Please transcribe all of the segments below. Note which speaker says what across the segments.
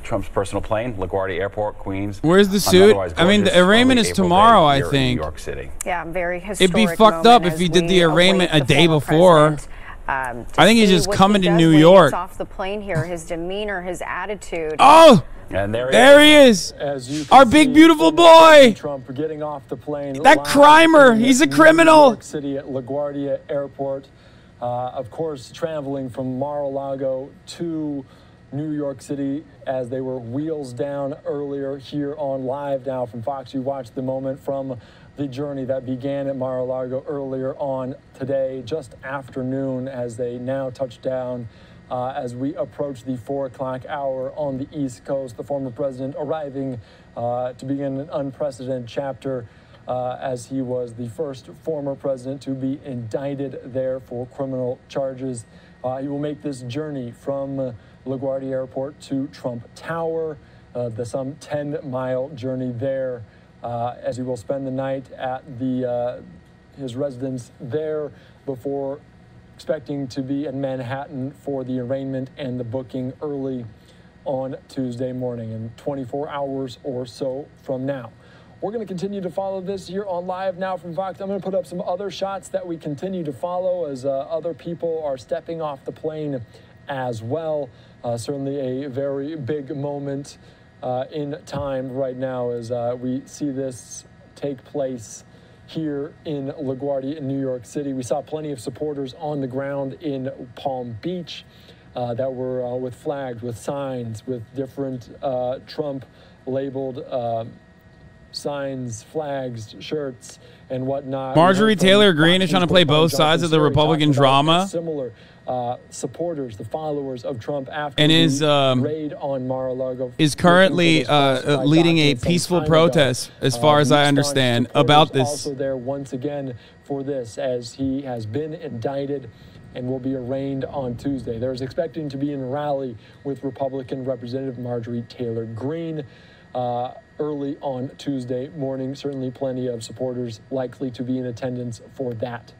Speaker 1: Trump's personal plane, LaGuardia Airport, Queens.
Speaker 2: Where's the suit? I mean, the arraignment is tomorrow, I think.
Speaker 1: New York City.
Speaker 3: Yeah, very historic.
Speaker 2: It'd be fucked up if he did the arraignment a day before. I think he's just coming to New York.
Speaker 3: Off the plane here, his demeanor, his attitude.
Speaker 2: Oh,
Speaker 1: and
Speaker 2: there he is. Our big beautiful boy.
Speaker 4: Trump getting off the plane.
Speaker 2: That crimer, he's a criminal.
Speaker 4: New York City at LaGuardia Airport. Of course, traveling from Mar-a-Lago to New York City as they were wheels down earlier here on Live Now from Fox. You watched the moment from the journey that began at Mar-a-Lago earlier on today, just after noon, as they now touch down as we approach the 4 o'clock hour on the East Coast. The former president arriving to begin an unprecedented chapter as he was the first former president to be indicted there for criminal charges. He will make this journey from LaGuardia Airport to Trump Tower, the some 10-mile journey there, as he will spend the night at his residence there before expecting to be in Manhattan for the arraignment and the booking early on Tuesday morning, in 24 hours or so from now. We're going to continue to follow this here on Live Now from Fox. I'm going to put up some other shots that we continue to follow as other people are stepping off the plane as well. Certainly a very big moment in time right now as we see this take place here in LaGuardia in New York City. We saw plenty of supporters on the ground in Palm Beach that were with flags, with signs, with different Trump-labeled signs, flags, shirts, and whatnot.
Speaker 2: Marjorie Taylor Greene is trying to play both sides of the Republican drama.
Speaker 4: Similar supporters, the followers of Trump after
Speaker 2: and is
Speaker 4: raid on Mar-a-Lago
Speaker 2: is currently leading a peaceful protest, as far as I understand, about this.
Speaker 4: Also there once again for this, as he has been indicted and will be arraigned on Tuesday. There's expecting to be in a rally with Republican Representative Marjorie Taylor Greene early on Tuesday morning. Certainly plenty of supporters likely to be in attendance for that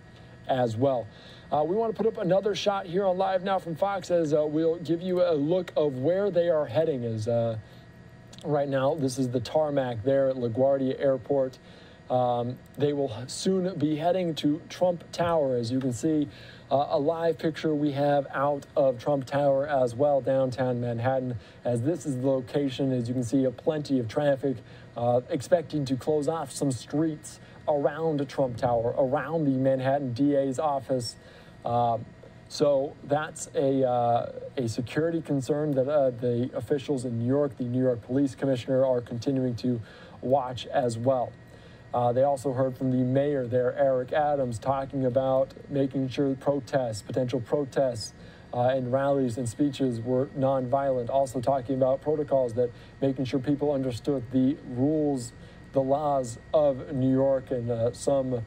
Speaker 4: as well. We want to put up another shot here on Live Now from Fox as we'll give you a look of where they are heading. As right now, this is the tarmac there at LaGuardia Airport. They will soon be heading to Trump Tower. As you can see, a live picture we have out of Trump Tower as well, downtown Manhattan, as this is the location. As you can see, plenty of traffic, expecting to close off some streets around Trump Tower, around the Manhattan DA's office. So that's a security concern that the officials in New York, the New York Police Commissioner, are continuing to watch as well. They also heard from the mayor there, Eric Adams, talking about making sure protests, potential protests and rallies and speeches were nonviolent. Also talking about protocols, that making sure people understood the rules, the laws of New York, and some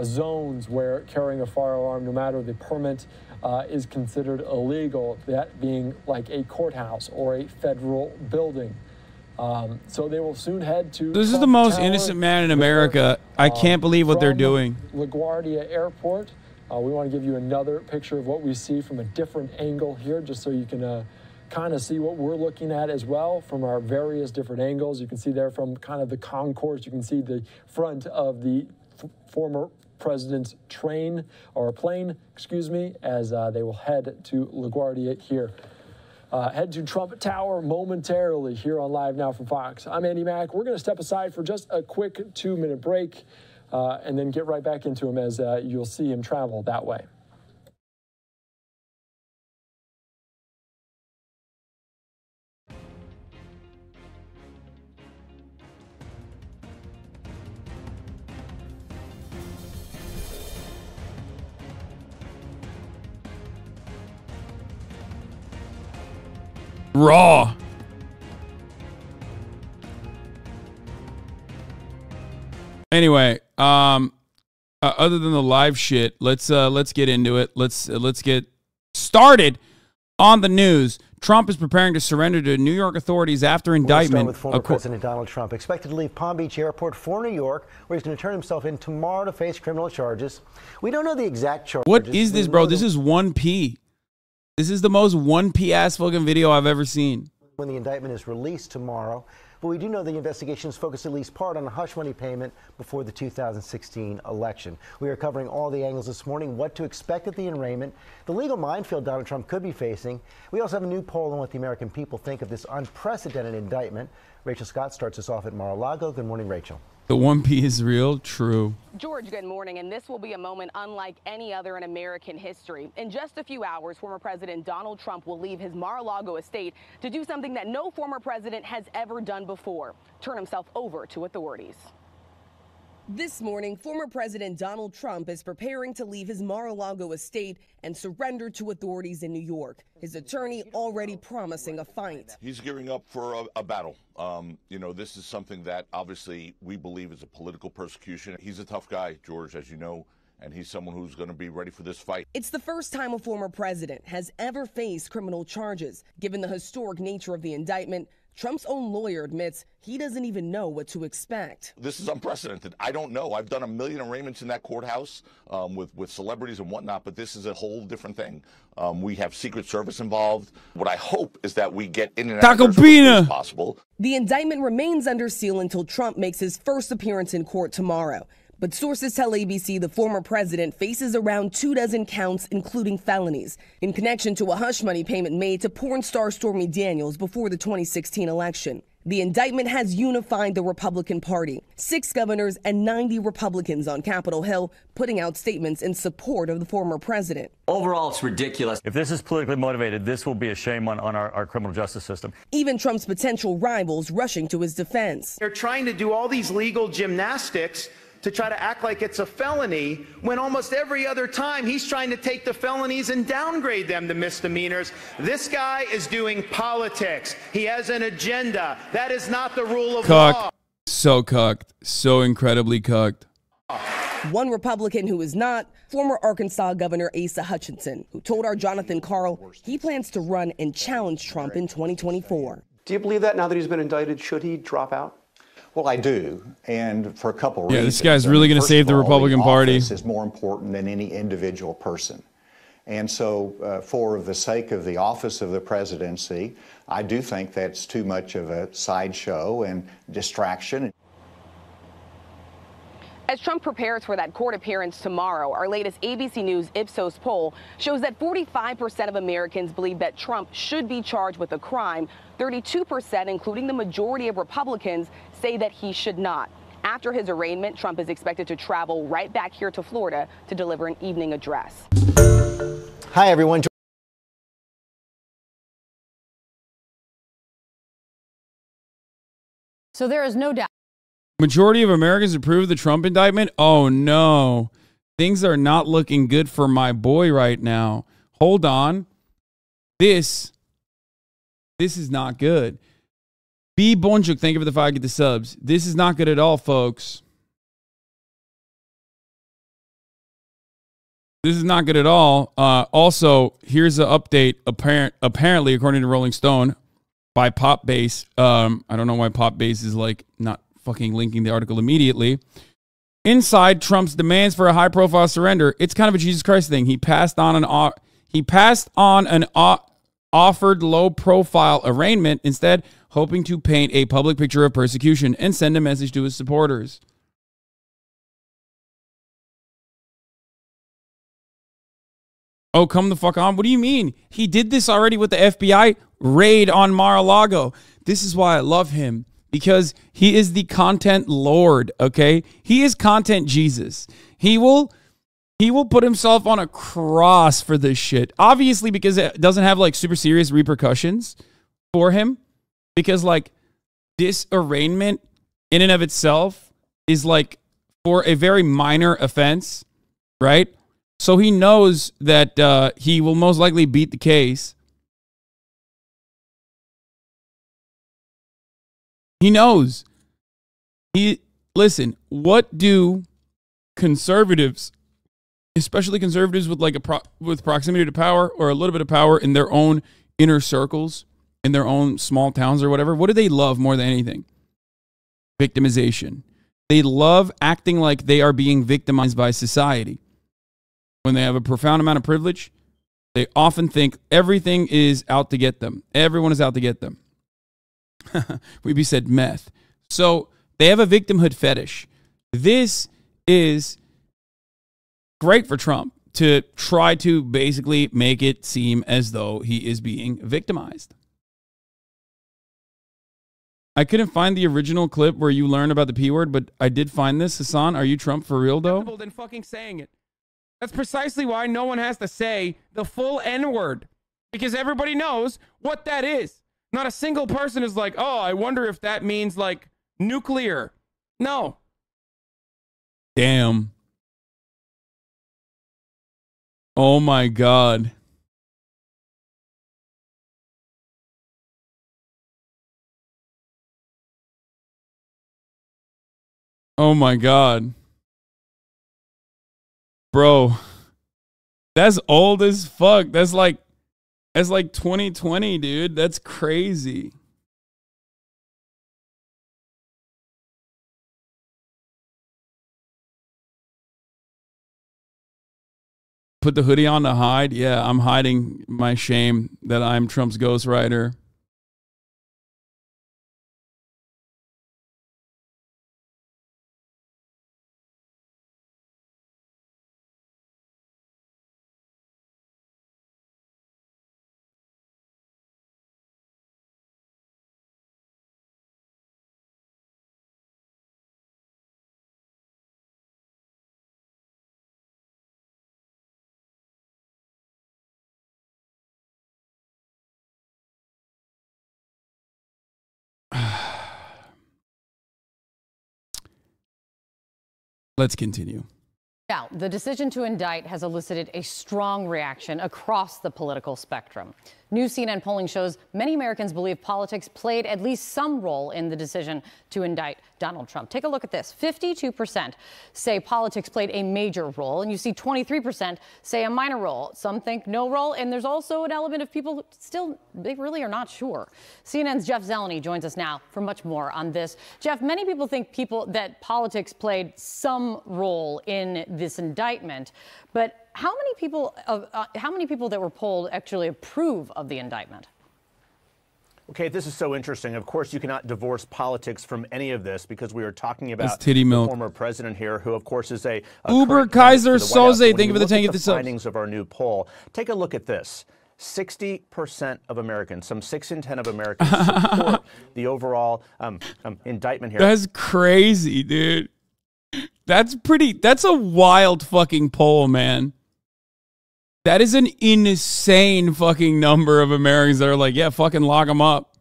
Speaker 4: zones where carrying a firearm, no matter the permit, is considered illegal, that being like a courthouse or a federal building. So they will soon head to
Speaker 2: This
Speaker 4: Trump
Speaker 2: is the most
Speaker 4: Tower,
Speaker 2: innocent man in America. I can't believe what they're doing.
Speaker 4: LaGuardia Airport. We want to give you another picture of what we see from a different angle here, just so you can kind of see what we're looking at as well from our various different angles. You can see there from kind of the concourse, you can see the front of the former president's plane, excuse me, as they will head to LaGuardia here. Head to Trump Tower momentarily here on Live Now from Fox. I'm Andy Mack. We're going to step aside for just a quick 2-minute break and then get right back into him as you'll see him travel that way.
Speaker 2: Raw. Anyway, other than the live shit, let's get into it. Let's get started on the news. Trump is preparing to surrender to New York authorities after indictment.
Speaker 5: We'll start with former President Donald Trump, expected to leave Palm Beach Airport for New York, where he's going to turn himself in tomorrow to face criminal charges. We don't know the exact charges.
Speaker 2: What is this, bro? This is 1P. This is the most 1P ass fucking video I've ever seen.
Speaker 5: when the indictment is released tomorrow. But we do know the investigation is focused at least part on a hush money payment before the 2016 election. We are covering all the angles this morning, what to expect at the arraignment, the legal minefield Donald Trump could be facing. We also have a new poll on what the American people think of this unprecedented indictment. Rachel Scott starts us off at Mar-a-Lago. Good morning, Rachel.
Speaker 2: The 1P is real, true.
Speaker 6: George, good morning. And this will be a moment unlike any other in American history. In just a few hours, former President Donald Trump will leave his Mar-a-Lago estate to do something that no former president has ever done before, turn himself over to authorities. This morning, former President Donald Trump is preparing to leave his Mar-a-Lago estate and surrender to authorities in New York. His attorney already promising a fight.
Speaker 7: He's gearing up for a battle. This is something that obviously we believe is a political persecution. He's a tough guy, George, as you know, and he's someone who's going to be ready for this fight. It's
Speaker 6: the first time a former president has ever faced criminal charges. Given the historic nature of the indictment, Trump's own lawyer admits he doesn't even know what to expect.
Speaker 7: This is unprecedented. I don't know. I've done a million arraignments in that courthouse with celebrities and whatnot, but this is a whole different thing. We have Secret Service involved. What I hope is that we get in and out as quickly as possible.
Speaker 6: The indictment remains under seal until Trump makes his first appearance in court tomorrow. But sources tell ABC the former president faces around 24 counts, including felonies, in connection to a hush money payment made to porn star Stormy Daniels before the 2016 election. The indictment has unified the Republican Party. 6 governors and 90 Republicans on Capitol Hill putting out statements in support of the former president.
Speaker 8: Overall, it's ridiculous.
Speaker 9: If this is politically motivated, this will be a shame on our criminal justice system.
Speaker 6: Even Trump's potential rivals rushing to his defense.
Speaker 10: They're trying to do all these legal gymnastics to try to act like it's a felony, when almost every other time he's trying to take the felonies and downgrade them to misdemeanors. This guy is doing politics. He has an agenda. That is not the rule of law.
Speaker 2: So cucked. So incredibly cucked.
Speaker 6: One Republican who is not, former Arkansas Governor Asa Hutchinson, who told our Jonathan Karl he plans to run and challenge Trump in 2024.
Speaker 11: Do you believe that now that he's been indicted, should he drop out?
Speaker 12: Well, I do, and for a couple reasons.
Speaker 2: Yeah, this guy's really going to save the Republican Party.
Speaker 12: Office is more important than any individual person. And so for the sake of the office of the presidency, I do think that's too much of a sideshow and distraction.
Speaker 6: As Trump prepares for that court appearance tomorrow, our latest ABC News Ipsos poll shows that 45% of Americans believe that Trump should be charged with a crime. 32%, including the majority of Republicans, say that he should not. After his arraignment, Trump is expected to travel right back here to Florida to deliver an evening address.
Speaker 5: Hi, everyone.
Speaker 3: So there is no doubt.
Speaker 2: Majority of Americans approve the Trump indictment? Oh, no. Things are not looking good for my boy right now. Hold on. This is not good. B. Bonjuk, thank you for the 5 get the subs. This is not good at all, folks. This is not good at all. Also, here's an update. Apparently, according to Rolling Stone, by Pop Base. I don't know why Pop Base is like not fucking linking the article immediately. Inside Trump's demands for a high-profile surrender, it's kind of a Jesus Christ thing. He passed on an offered low-profile arraignment, instead hoping to paint a public picture of persecution and send a message to his supporters. Oh, come the fuck on. What do you mean? He did this already with the FBI raid on Mar-a-Lago. This is why I love him, because he is the content lord, okay? He is content Jesus. He will put himself on a cross for this shit. Obviously, because it doesn't have like super serious repercussions for him. Because like this arraignment in and of itself is like for a very minor offense, right? So he knows that he will most likely beat the case. He knows. Listen, what do conservatives, especially conservatives with like with proximity to power or a little bit of power in their own inner circles, in their own small towns or whatever, what do they love more than anything? Victimization. They love acting like they are being victimized by society. When they have a profound amount of privilege, they often think everything is out to get them. Everyone is out to get them. Weeby said meth. So they have a victimhood fetish. This is great for Trump to try to basically make it seem as though he is being victimized. I couldn't find the original clip where you learn about the P word, but I did find this. Hasan, are you Trump for real, though?
Speaker 8: Than fucking saying it. That's precisely why no one has to say the full N word, because everybody knows what that is. Not a single person is like, oh, I wonder if that means like nuclear. No.
Speaker 2: Damn. Oh my God. Oh my God. Bro. That's old as fuck. That's like 2020, dude. That's crazy. Put the hoodie on to hide. Yeah, I'm hiding my shame that I'm Trump's ghostwriter. Let's continue.
Speaker 13: Now, the decision to indict has elicited a strong reaction across the political spectrum. New CNN polling shows many Americans believe politics played at least some role in the decision to indict Donald Trump. Take a look at this. 52% say politics played a major role, and you see 23% say a minor role. Some think no role, and there's also an element of people who still, they really are not sure. CNN's Jeff Zeleny joins us now for much more on this. Jeff, many people think that politics played some role in this indictment, but how many people that were polled actually approve of the indictment?
Speaker 14: Okay, this is so interesting. Of course, you cannot divorce politics from any of this because we are talking about
Speaker 2: titty
Speaker 14: the
Speaker 2: milk.
Speaker 14: former president here, who, of course, is a
Speaker 2: Uber
Speaker 14: current candidate
Speaker 2: Kaiser
Speaker 14: for the White House.
Speaker 2: Soze.
Speaker 14: When
Speaker 2: Thank you for the
Speaker 14: look
Speaker 2: tank
Speaker 14: at
Speaker 2: of the
Speaker 14: the
Speaker 2: subs.
Speaker 14: findings of our new poll. Take a look at this. 60% of Americans, some 6 in 10 of Americans, support the overall indictment here.
Speaker 2: That's crazy, dude. That's a wild fucking poll, man. That is an insane fucking number of Americans that are like, yeah, fucking lock them up.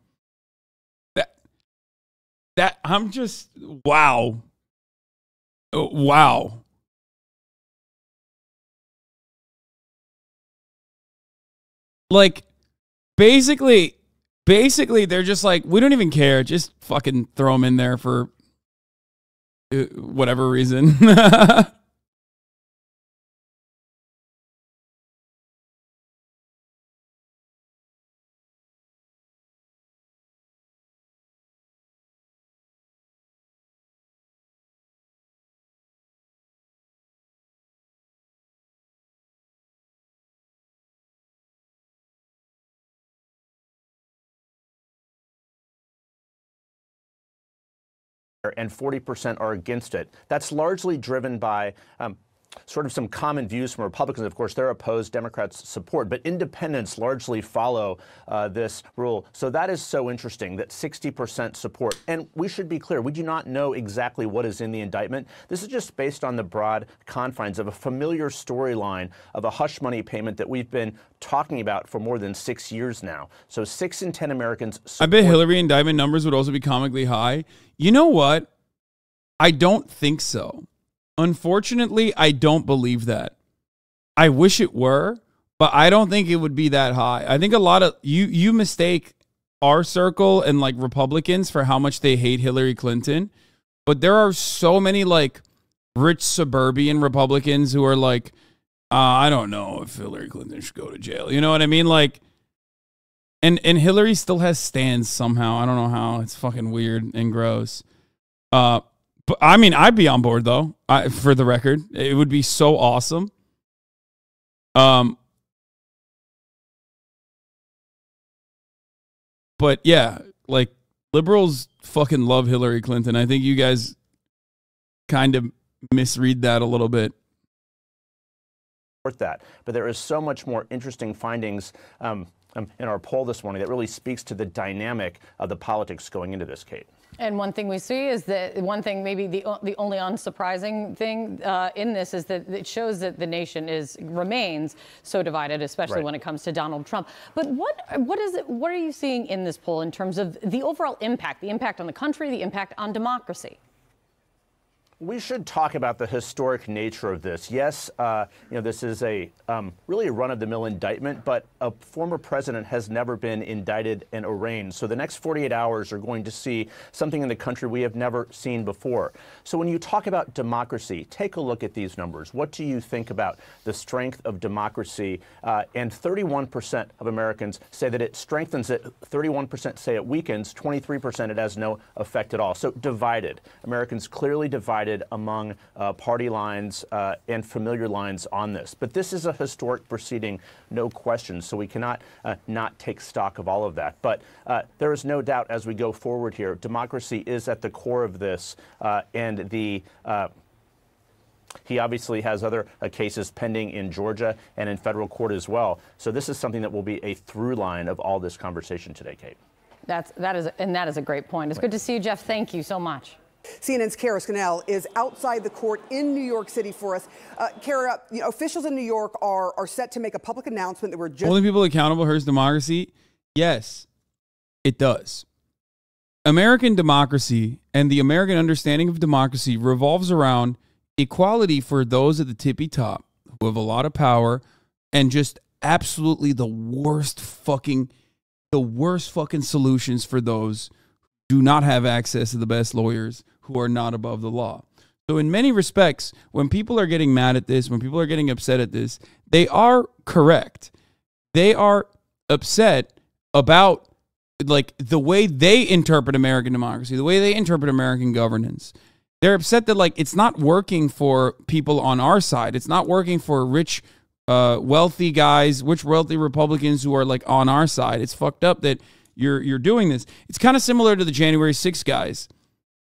Speaker 2: I'm just, wow. Wow. Like, basically, they're just like, we don't even care. Just fucking throw them in there for whatever reason.
Speaker 14: And 40% are against it. That's largely driven by sort of some common views from Republicans. Of course, they're opposed, Democrats support, but independents largely follow this rule. So that is so interesting that 60% support. And we should be clear, we do not know exactly what is in the indictment. This is just based on the broad confines of a familiar storyline of a hush money payment that we've been talking about for more than 6 years now. So 6 in 10 Americans support.
Speaker 2: I bet Hillary indictment numbers would also be comically high. You know what? I don't think so. Unfortunately, I don't believe that. I wish it were, but I don't think it would be that high. I think a lot of you mistake our circle and like Republicans for how much they hate Hillary Clinton, but there are so many like rich suburban Republicans who are like, I don't know if Hillary Clinton should go to jail. You know what I mean? Like, and Hillary still has stands somehow. I don't know how. It's fucking weird and gross. But I mean, I'd be on board though. For the record, it would be so awesome. But yeah, like liberals fucking love Hillary Clinton. I think you guys kind of misread that a little bit.
Speaker 14: That, but there is so much more interesting findings in our poll this morning that really speaks to the dynamic of the politics going into this, Kate.
Speaker 13: And one thing we see is that maybe the only unsurprising thing in this is that it shows that the nation remains so divided, especially when it comes to Donald Trump. But what are you seeing in this poll in terms of the overall impact, the impact on the country, the impact on democracy?
Speaker 14: We should talk about the historic nature of this. Yes, this is really a run-of-the-mill indictment, but a former president has never been indicted and arraigned. So the next 48 hours are going to see something in the country we have never seen before. So when you talk about democracy, take a look at these numbers. What do you think about the strength of democracy? And 31% of Americans say that it strengthens it. 31% say it weakens. 23% it has no effect at all. So divided. Americans clearly divided among party lines and familiar lines on this. But this is a historic proceeding, no question, so we cannot not take stock of all of that. But there is no doubt as we go forward here, democracy is at the core of this, and he obviously has other cases pending in Georgia and in federal court as well. So this is something that will be a through line of all this conversation today, Kate.
Speaker 13: That is a great point. It's good to see you, Jeff. Thank you so much.
Speaker 15: CNN's Kara Scannell is outside the court in New York City for us. Kara, officials in New York are set to make a public announcement that we're just...
Speaker 2: Holding people accountable hurts democracy? Yes, it does. American democracy and the American understanding of democracy revolves around equality for those at the tippy top who have a lot of power and just absolutely the worst fucking solutions for those do not have access to the best lawyers who are not above the law. So in many respects, when people are getting mad at this, when people are getting upset at this, they are correct. They are upset about like the way they interpret American democracy, the way they interpret American governance. They're upset that like it's not working for people on our side. It's not working for rich, wealthy guys, wealthy Republicans who are like on our side. It's fucked up that you're doing this. It's kind of similar to the January 6th guys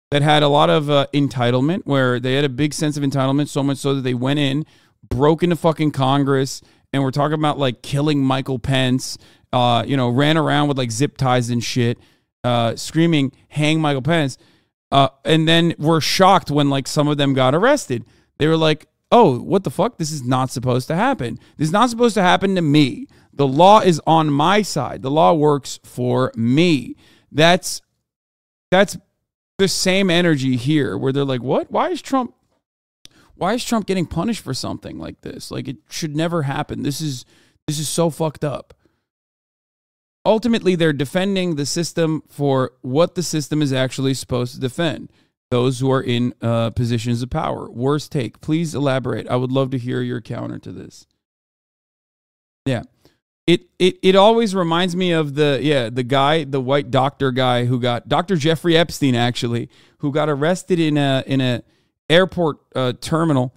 Speaker 2: that had a lot of entitlement, where they had a big sense of entitlement, so much so that they went in, broke into fucking Congress, and we're talking about like killing Michael Pence, ran around with like zip ties and shit, screaming, hang Michael Pence. And then were shocked when like some of them got arrested. They were like, oh, what the fuck? This is not supposed to happen. This is not supposed to happen to me. The law is on my side. The law works for me. That's the same energy here where they're like, what? Why is Trump getting punished for something like this? Like it should never happen. This is so fucked up. Ultimately, they're defending the system for what the system is actually supposed to defend. Those who are in positions of power. Worst take. Please elaborate. I would love to hear your counter to this. Yeah. It always reminds me of the white doctor guy who got Dr. Jeffrey Epstein, actually, who got arrested in a airport terminal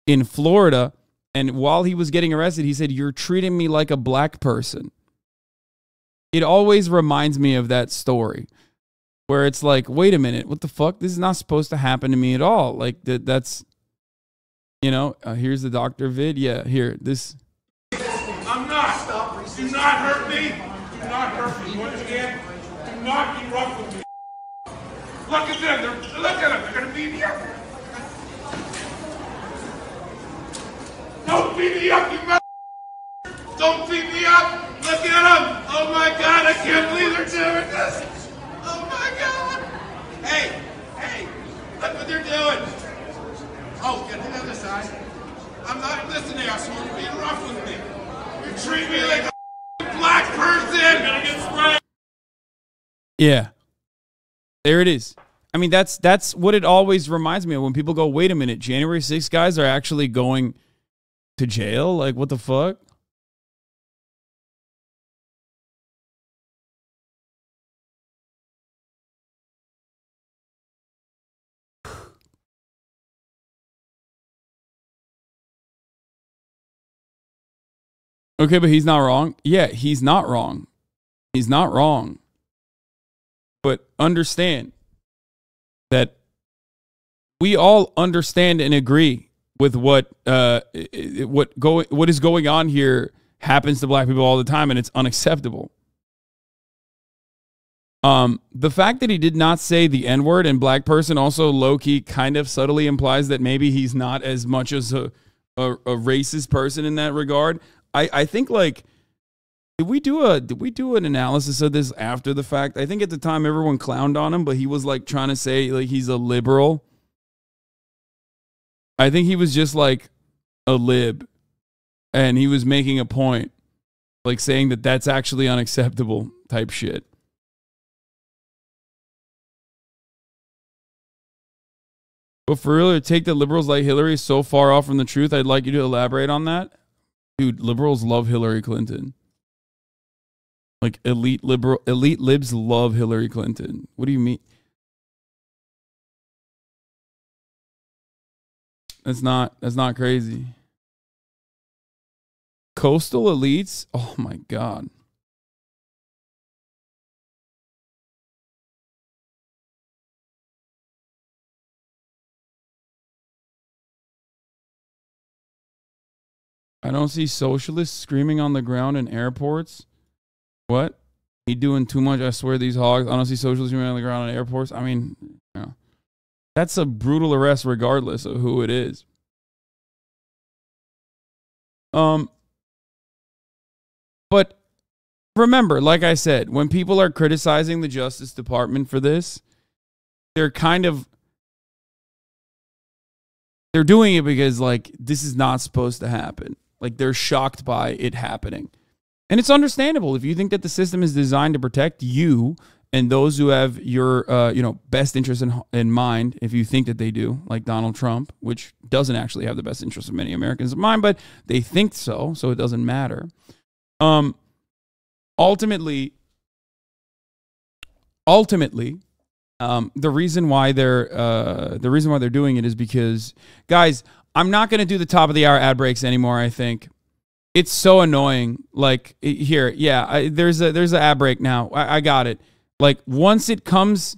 Speaker 2: in Florida. And while he was getting arrested, he said, "You're treating me like a black person." It always reminds me of that story where it's like, wait a minute, what the fuck? This is not supposed to happen to me at all. Like that's, here's the doctor vid. Yeah, here, this.
Speaker 16: I'm not. Do not hurt me. Do not hurt me. You understand? Do not be rough with me. Look at them. Look at them. They're going to beat me up. Don't beat me up, you mother. Don't beat me up. Look at them. Oh my God, I can't believe they're doing this. Oh my God. Hey, look what they're doing. Oh, get to the other side. I'm not listening, asshole. You're being rough with me. You treat me like a black person. I'm gonna get sprayed.
Speaker 2: Yeah. There it is. I mean, that's what it always reminds me of when people go, wait a minute, January 6th guys are actually going to jail? Like, what the fuck? Okay, but he's not wrong. Yeah, he's not wrong. He's not wrong. But understand that we all understand and agree with what is going on here happens to black people all the time, and it's unacceptable. The fact that he did not say the N-word and black person also low-key kind of subtly implies that maybe he's not as much as a racist person in that regard. I think, like, did we do an analysis of this after the fact? I think at the time everyone clowned on him, but he was like trying to say like he's a liberal. I think he was just like a lib, and he was making a point, like saying that that's actually unacceptable type shit. But for real, to take the liberals like Hillary so far off from the truth, I'd like you to elaborate on that. Dude, liberals love Hillary Clinton. Like elite libs love Hillary Clinton. What do you mean? That's not crazy. Coastal elites? Oh my God. I don't see socialists screaming on the ground in airports. What? He doing too much, I swear, these hogs. I don't see socialists screaming on the ground in airports. I mean, you know, that's a brutal arrest regardless of who it is. But remember, like I said, when people are criticizing the Justice Department for this, they're doing it because, like, this is not supposed to happen. Like, they're shocked by it happening. And it's understandable if you think that the system is designed to protect you and those who have your best interest in mind, if you think that they do, like Donald Trump, which doesn't actually have the best interest of many Americans in mind, but they think so it doesn't matter. Ultimately, the reason why they're doing it is because, guys, I'm not going to do the top of the hour ad breaks anymore. I think it's so annoying. Like here, yeah, there's an ad break now. I got it. Like once it comes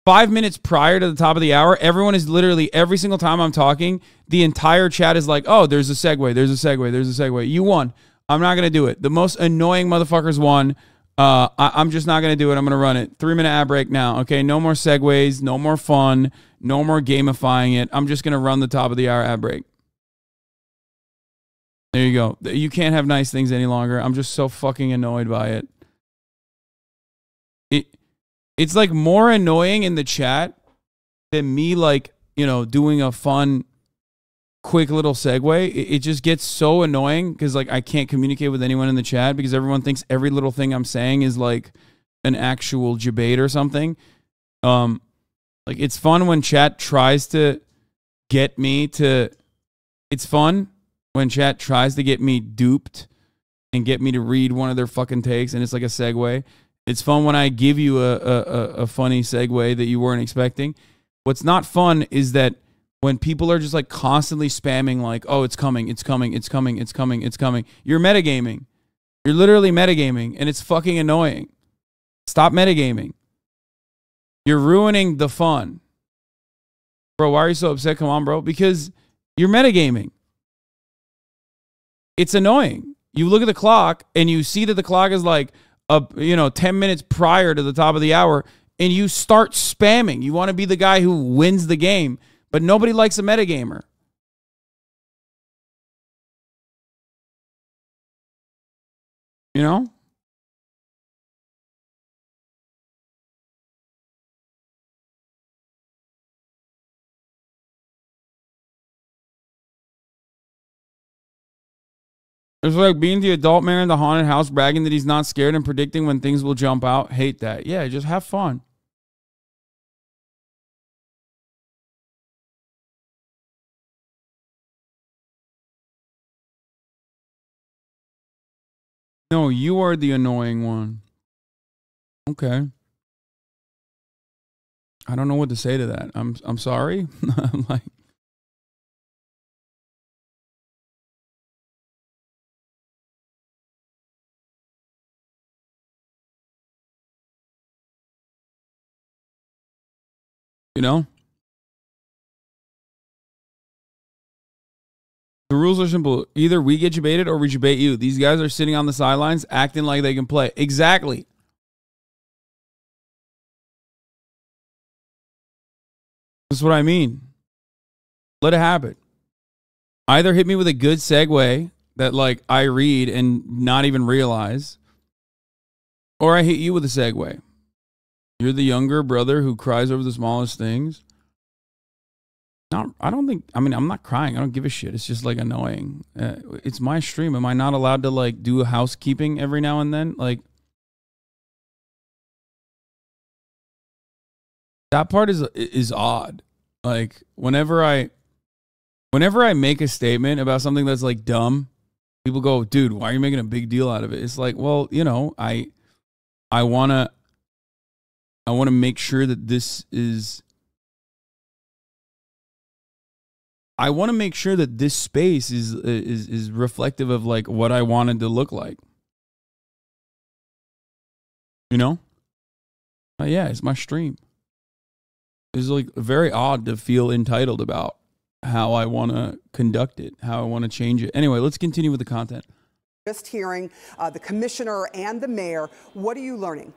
Speaker 2: 5 minutes prior to the top of the hour, everyone is literally every single time I'm talking, the entire chat is like, "Oh, there's a segue. There's a segue. There's a segue. You won." I'm not going to do it. The most annoying motherfuckers won. I'm just not going to do it. I'm going to run it. 3-minute ad break now. Okay, no more segues, no more fun, no more gamifying it. I'm just going to run the top of the hour ad break. There you go. You can't have nice things any longer. I'm just so fucking annoyed by it. It's like more annoying in the chat than me, like, you know, doing a fun quick little segue. It just gets so annoying because, like, I can't communicate with anyone in the chat because everyone thinks every little thing I'm saying is like an actual debate or something. Like, it's fun when chat tries to get me to. It's fun when chat tries to get me duped and get me to read one of their fucking takes, and it's like a segue. It's fun when I give you a funny segue that you weren't expecting. What's not fun is that when people are just like constantly spamming like, "Oh, it's coming, it's coming, it's coming, it's coming, it's coming." You're metagaming. You're literally metagaming, and it's fucking annoying. Stop metagaming. You're ruining the fun. Bro, why are you so upset? Come on, bro. Because you're metagaming. It's annoying. You look at the clock and you see that the clock is like 10 minutes prior to the top of the hour, and you start spamming. You want to be the guy who wins the game, but nobody likes a metagamer. You know? It's like being the adult man in the haunted house, bragging that he's not scared and predicting when things will jump out. Hate that. Yeah, just have fun. No, you are the annoying one. Okay. I don't know what to say to that. I'm sorry. I'm like, You know? The rules are simple. Either we get debated or we debate you. These guys are sitting on the sidelines acting like they can play. Exactly. That's what I mean. Let it happen. Either hit me with a good segue that like I read and not even realize, or I hit you with a segue. You're the younger brother who cries over the smallest things. No, I'm not crying. I don't give a shit. It's just like annoying. It's my stream. Am I not allowed to like do housekeeping every now and then? Like that part is odd. Like whenever I make a statement about something that's like dumb, people go, "Dude, why are you making a big deal out of it?" It's like, well, you know, I want to make sure that this is. I want to make sure that this space is reflective of like what I wanted to look like. You know? Yeah, it's my stream. It's like very odd to feel entitled about how I want to conduct it, how I want to change it. Anyway, let's continue with the content.
Speaker 15: Just hearing the commissioner and the mayor. What are you learning?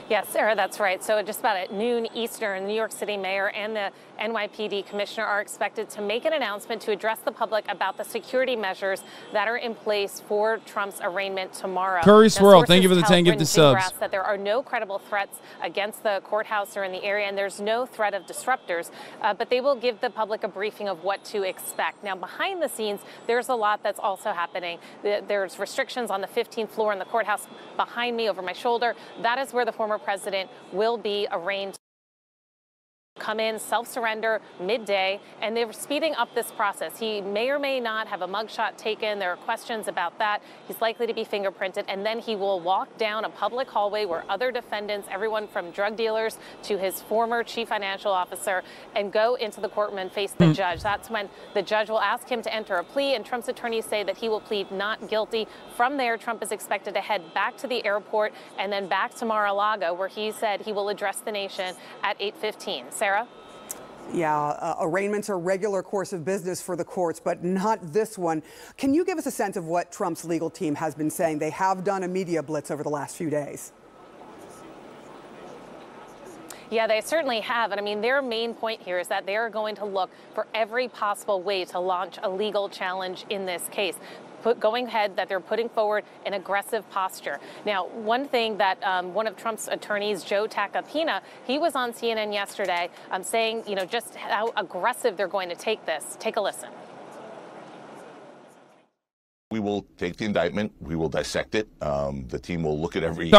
Speaker 17: Yes, Sarah, that's right. So just about at noon Eastern, the New York City mayor and the NYPD commissioner are expected to make an announcement to address the public about the security measures that are in place for Trump's arraignment tomorrow.
Speaker 2: Curry Swirl, thank you for the 10 gifted subs.
Speaker 17: That there are no credible threats against the courthouse or in the area, and there's no threat of disruptors, but they will give the public a briefing of what to expect. Now, behind the scenes, there's a lot that's also happening. There's restrictions on the 15th floor in the courthouse behind me over my shoulder. That is where the former president will be arraigned. Come in, self-surrender midday, and they're speeding up this process. He may or may not have a mugshot taken. There are questions about that. He's likely to be fingerprinted, and then he will walk down a public hallway where other defendants, everyone from drug dealers to his former chief financial officer, and go into the courtroom and face the judge. That's when the judge will ask him to enter a plea, and Trump's attorneys say that he will plead not guilty. From there, Trump is expected to head back to the airport and then back to Mar-a-Lago, where he said he will address the nation at 8:15. Sarah?
Speaker 15: Yeah, arraignments are regular course of business for the courts, but not this one. Can you give us a sense of what Trump's legal team has been saying? They have done a media blitz over the last few days.
Speaker 17: Yeah, they certainly have. And I mean, their main point here is that they are going to look for every possible way to launch a legal challenge in this case. Going ahead, that they're putting forward an aggressive posture. Now, one thing that one of Trump's attorneys, Joe Tacopina, he was on CNN yesterday saying, you know, just how aggressive they're going to take this. Take a listen.
Speaker 7: We will take the indictment. We will dissect it. The team will look at every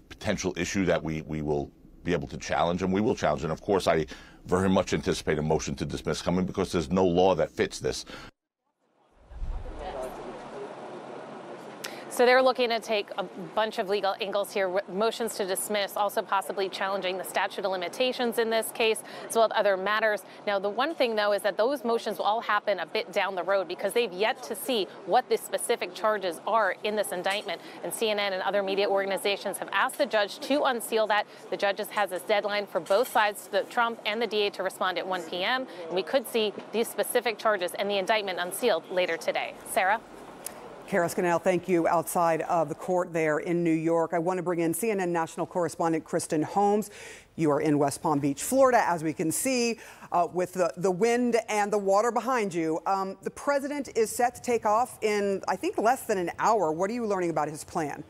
Speaker 7: potential issue that we will be able to challenge, and we will challenge. And of course, I very much anticipate a motion to dismiss coming because there's no law that fits this.
Speaker 17: So they're looking to take a bunch of legal angles here, motions to dismiss, also possibly challenging the statute of limitations in this case, as well as other matters. Now, the one thing, though, is that those motions will all happen a bit down the road because they've yet to see what the specific charges are in this indictment. And CNN and other media organizations have asked the judge to unseal that. The judge has this deadline for both sides, the Trump and the DA, to respond at 1 p.m. And we could see these specific charges and the indictment unsealed later today. Sarah?
Speaker 15: Kara Scannell, thank you. Outside of the court there in New York, I want to bring in CNN national correspondent Kristen Holmes. You are in West Palm Beach, Florida, as we can see, with the wind and the water behind you. The president is set to take off in, I think, less than an hour. What are you learning about his plan?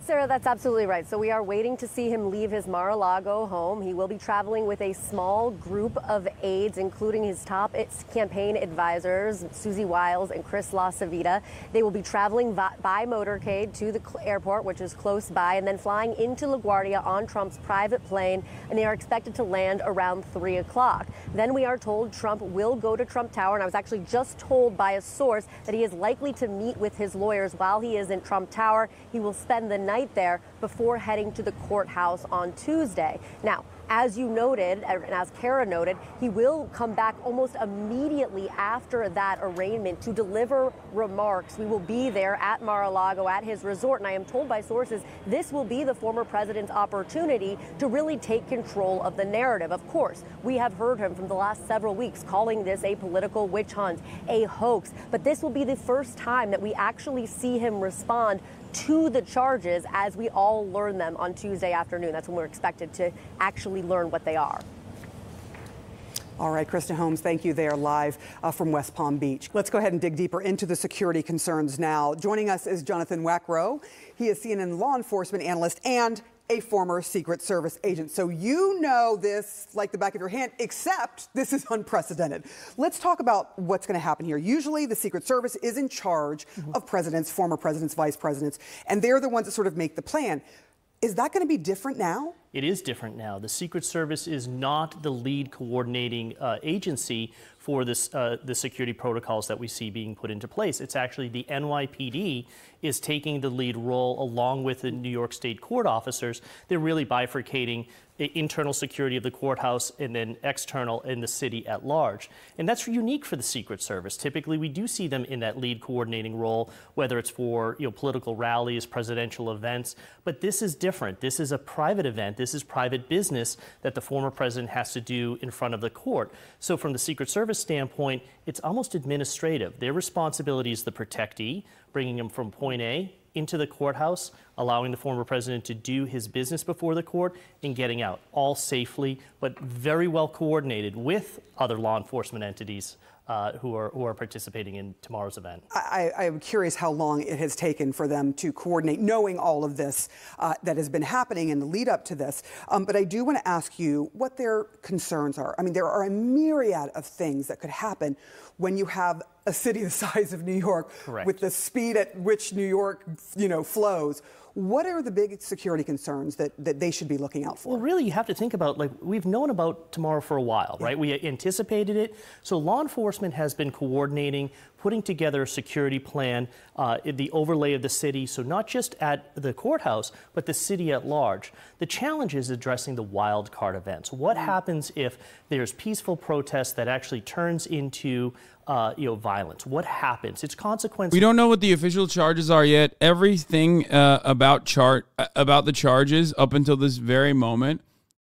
Speaker 18: Sarah, that's absolutely right. So we are waiting to see him leave his Mar-a-Lago home. He will be traveling with a small group of aides, including his top campaign advisors, Susie Wiles and Chris LaCivita. They will be traveling by motorcade to the airport, which is close by, and then flying into LaGuardia on Trump's private plane, and they are expected to land around 3 o'clock. Then we are told Trump will go to Trump Tower, and I was actually just told by a source that he is likely to meet with his lawyers while he is in Trump Tower. He will spend the night there before heading to the courthouse on Tuesday. Now, As you noted, and as Kara noted, he will come back almost immediately after that arraignment to deliver remarks. We will be there at Mar-a-Lago at his resort, and I am told by sources this will be the former president's opportunity to really take control of the narrative. Of course, we have heard him from the last several weeks calling this a political witch hunt, a hoax, but this will be the first time that we actually see him respond to the charges as we all learn them on Tuesday afternoon. That's when we're expected to actually learn what they are.
Speaker 15: All right, Kristen Holmes, thank you there live from West Palm Beach. Let's go ahead and dig deeper into the security concerns now. Joining us is Jonathan Wackrow. He is CNN law enforcement analyst and a former Secret Service agent. So you know this like the back of your hand, except this is unprecedented. Let's talk about what's going to happen here. Usually the Secret Service is in charge of presidents, former presidents, vice presidents, and they're the ones that sort of make the plan. Is that going to be different now?
Speaker 19: It is different now. The Secret Service is not the lead coordinating agency for this, the security protocols that we see being put into place. It's actually the NYPD is taking the lead role along with the New York State court officers. They're really bifurcating the internal security of the courthouse and then external in the city at large. And that's unique for the Secret Service. Typically, we do see them in that lead coordinating role, whether it's for political rallies, presidential events. But this is different. This is a private event. This is private business that the former president has to do in front of the court. So from the Secret Service standpoint, it's almost administrative. Their responsibility is the protectee, bringing him from point A into the courthouse, allowing the former president to do his business before the court, and getting out, all safely, but very well coordinated with other law enforcement entities who are participating in tomorrow's event.
Speaker 15: I'm curious how long it has taken for them to coordinate, knowing all of this that has been happening in the lead up to this. But I do want to ask you what their concerns are. I mean, there are a myriad of things that could happen when you have a city the size of New York,
Speaker 19: correct,
Speaker 15: with the speed at which New York, flows. What are the big security concerns that they should be looking out for?
Speaker 19: Well, really, you have to think about, we've known about tomorrow for a while, right? We anticipated it. So law enforcement has been coordinating, putting together a security plan, the overlay of the city, so not just at the courthouse, but the city at large. The challenge is addressing the wild card events. What happens if there's peaceful protest that actually turns into violence? What happens? Its consequences.
Speaker 2: We don't know what the official charges are yet. Everything about the charges up until this very moment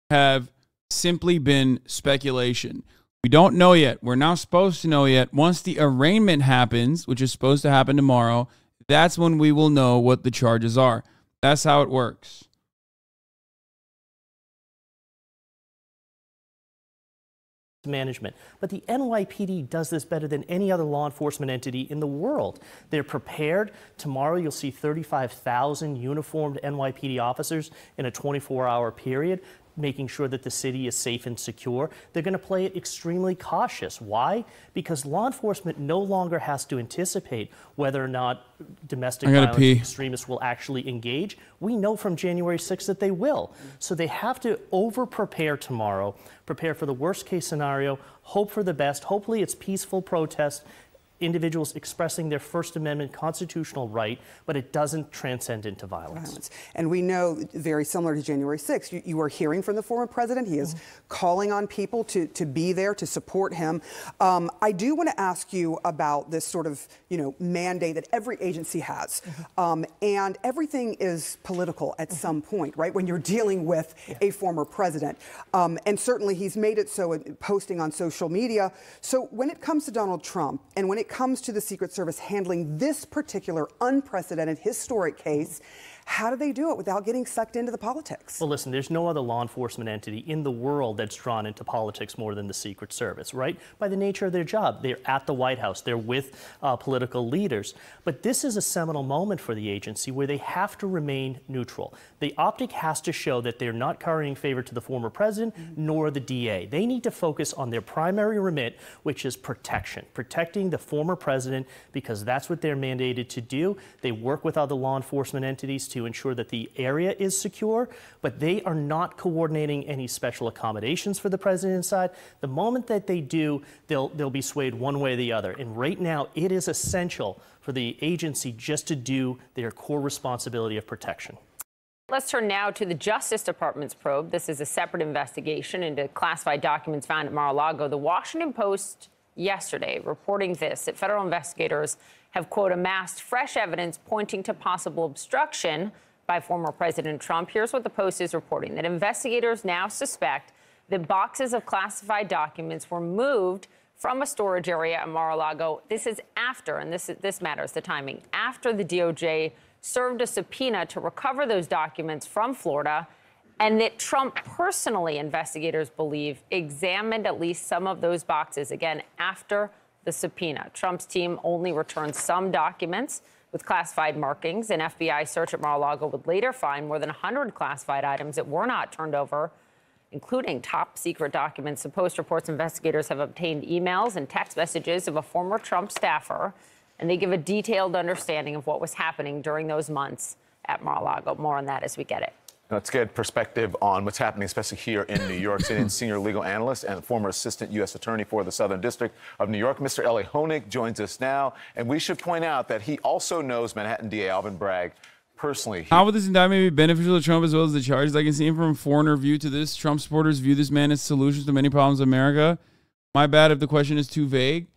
Speaker 2: have simply been speculation. We don't know yet. We're not supposed to know yet. Once the arraignment happens, which is supposed to happen tomorrow, that's when we will know what the charges are. That's how it works.
Speaker 19: Management. But the NYPD does this better than any other law enforcement entity in the world. They're prepared. Tomorrow you'll see 35,000 uniformed NYPD officers in a 24-hour period, making sure that the city is safe and secure. They're going to play it extremely cautious. Why? Because law enforcement no longer has to anticipate whether or not domestic violence extremists will actually engage. We know from January 6th that they will. So they have to over-prepare tomorrow, prepare for the worst-case scenario, hope for the best. Hopefully it's peaceful protest, individuals expressing their First Amendment constitutional right, but it doesn't transcend into violence.
Speaker 15: And we know, very similar to January 6th, you are hearing from the former president. He is calling on people to be there, to support him. I do want to ask you about this sort of, mandate that every agency has. And everything is political at some point, right, when you're dealing with a former president. And certainly he's made it so, posting on social media. So when it comes to Donald Trump, and when it comes to the Secret Service handling this particular unprecedented historic case, how do they do it without getting sucked into the politics?
Speaker 19: Well, listen, there's no other law enforcement entity in the world that's drawn into politics more than the Secret Service, right? By the nature of their job. They're at the White House. They're with political leaders. But this is a seminal moment for the agency where they have to remain neutral. The optic has to show that they're not currying favor to the former president nor the DA. They need to focus on their primary remit, which is protection. Protecting the former president, because that's what they're mandated to do. They work with other law enforcement entities to ensure that the area is secure, but they are not coordinating any special accommodations for the president inside. The moment that they do, they'll be swayed one way or the other. And right now, it is essential for the agency just to do their core responsibility of protection.
Speaker 20: Let's turn now to the Justice Department's probe. This is a separate investigation into classified documents found at Mar-a-Lago. The Washington Post yesterday reporting this, that federal investigators have, quote, amassed fresh evidence pointing to possible obstruction by former President Trump. Here's what the Post is reporting, that investigators now suspect that boxes of classified documents were moved from a storage area at Mar-a-Lago. This is after, and this matters, the timing, after the DOJ served a subpoena to recover those documents from Florida, and that Trump personally, investigators believe, examined at least some of those boxes, again, after the subpoena. Trump's team only returned some documents with classified markings. An FBI search at Mar-a-Lago would later find more than 100 classified items that were not turned over, including top secret documents. The Post reports investigators have obtained emails and text messages of a former Trump staffer, and they give a detailed understanding of what was happening during those months at Mar-a-Lago. More on that as we get it.
Speaker 21: Let's get perspective on what's happening, especially here in New York. CNN senior legal analyst and former assistant U.S. attorney for the Southern District of New York, Mr. Eli Honig, joins us now. And we should point out that he also knows Manhattan DA Alvin Bragg personally.
Speaker 2: How would this indictment be beneficial to Trump as well as the charges? I can see him from a foreigner view to this. Trump supporters view this man as solutions to many problems in America. My bad if the question is too vague.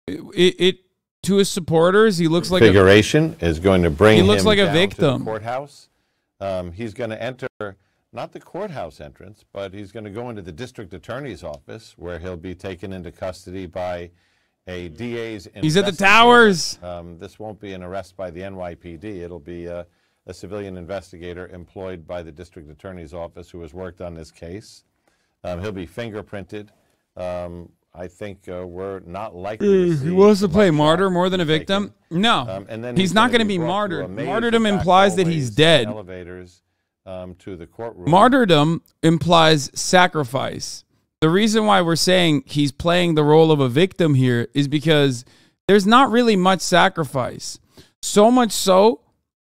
Speaker 2: It to his supporters, he looks like
Speaker 22: configuration is going to bring him
Speaker 2: like a
Speaker 22: down
Speaker 2: victim.
Speaker 22: to the courthouse. He's going to enter not the courthouse entrance, but he's going to go into the district attorney's office where he'll be taken into custody by a DA's investigator.
Speaker 2: He's at the towers.
Speaker 22: This won't be an arrest by the NYPD. It'll be a civilian investigator employed by the district attorney's office who has worked on this case. He'll be fingerprinted. I think we're not likely to see.
Speaker 2: He wants to play martyr more than a victim? No.
Speaker 22: And then
Speaker 2: he's not going to be martyred. Martyrdom implies that he's dead.
Speaker 22: Elevators to the courtroom.
Speaker 2: Martyrdom implies sacrifice. The reason why we're saying he's playing the role of a victim here is because there's not really much sacrifice. So much so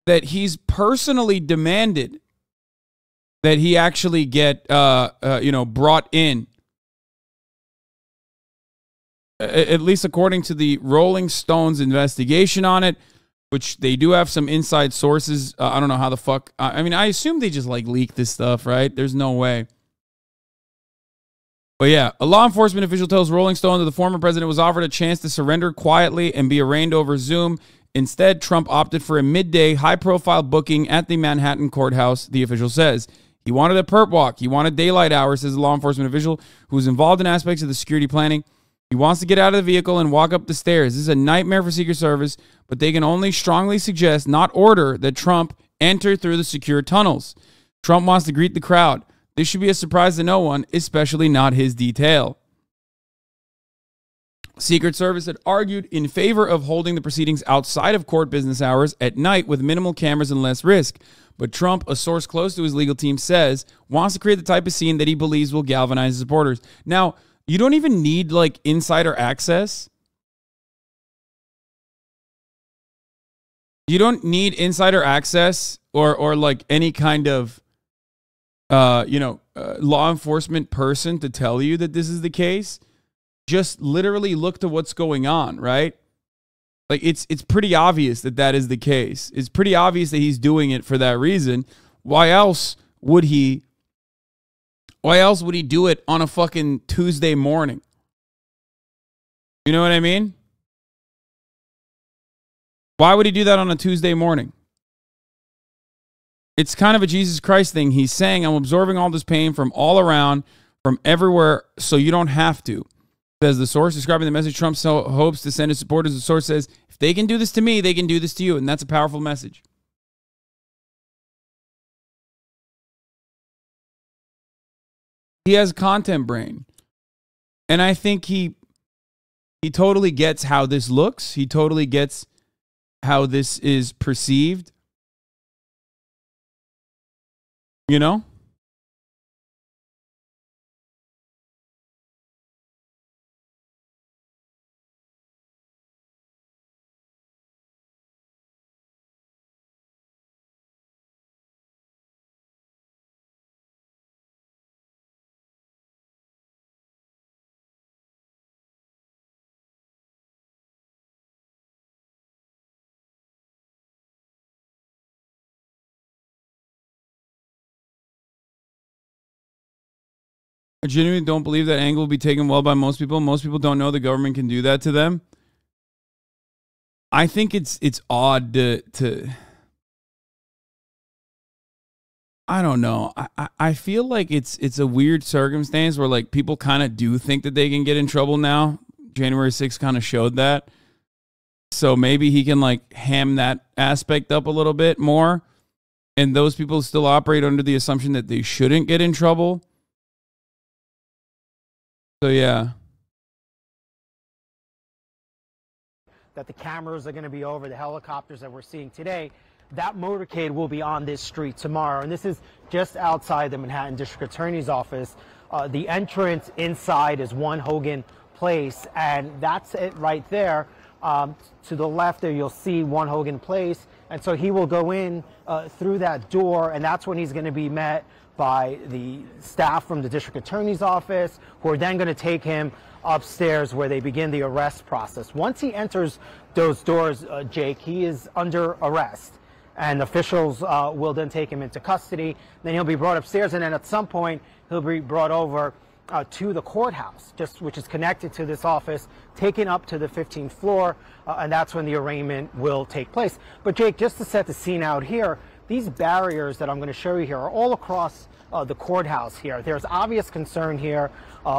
Speaker 2: that he's personally demanded that he actually get brought in. At least according to the Rolling Stones investigation on it, which they do have some inside sources. I don't know how the fuck. I mean, I assume they just like leak this stuff, right? There's no way. But yeah, a law enforcement official tells Rolling Stone that the former president was offered a chance to surrender quietly and be arraigned over Zoom. Instead, Trump opted for a midday, high-profile booking at the Manhattan courthouse, the official says. He wanted a perp walk. He wanted daylight hours, says the law enforcement official who was involved in aspects of the security planning. He wants to get out of the vehicle and walk up the stairs. This is a nightmare for Secret Service, but they can only strongly suggest, not order, that Trump enter through the secure tunnels. Trump wants to greet the crowd. This should be a surprise to no one, especially not his detail. Secret Service had argued in favor of holding the proceedings outside of court business hours at night with minimal cameras and less risk. But Trump, a source close to his legal team, says wants to create the type of scene that he believes will galvanize his supporters. Now, you don't even need like insider access. You don't need insider access or like any kind of law enforcement person to tell you that this is the case. Just literally look to what's going on, right? Like it's pretty obvious that that is the case. It's pretty obvious that he's doing it for that reason. Why else would he do it on a fucking Tuesday morning? You know what I mean? Why would he do that on a Tuesday morning? It's kind of a Jesus Christ thing. He's saying, I'm absorbing all this pain from all around, from everywhere, so you don't have to. Says the source, describing the message Trump hopes to send his supporters. The source says, if they can do this to me, they can do this to you. And that's a powerful message. He has content brain. And I think he totally gets how this looks. He totally gets how this is perceived. You know? I genuinely don't believe that angle will be taken well by most people. Most people don't know the government can do that to them. I think it's odd to I don't know. I feel like it's a weird circumstance where like people kind of do think that they can get in trouble now. January 6th kind of showed that. So maybe he can like ham that aspect up a little bit more. And those people still operate under the assumption that they shouldn't get in trouble. So yeah.
Speaker 1: That the cameras are going to be over, the helicopters that we're seeing today. That motorcade will be on this street tomorrow. And this is just outside the Manhattan District Attorney's office. The entrance inside is 1 Hogan Place, and that's it right there. To the left there, you'll see 1 Hogan Place. And so he will go in through that door, and that's when he's going to be met by the staff from the District Attorney's office, who are then going to take him upstairs where they begin the arrest process. Once he enters those doors, Jake, he is under arrest. And officials will then take him into custody. Then he'll be brought upstairs, and then at some point he'll be brought over to the courthouse, which is connected to this office, taken up to the 15th floor, and that's when the arraignment will take place. But Jake, just to set the scene out here, these barriers that I'm going to show you here are all across the courthouse here. There's obvious concern here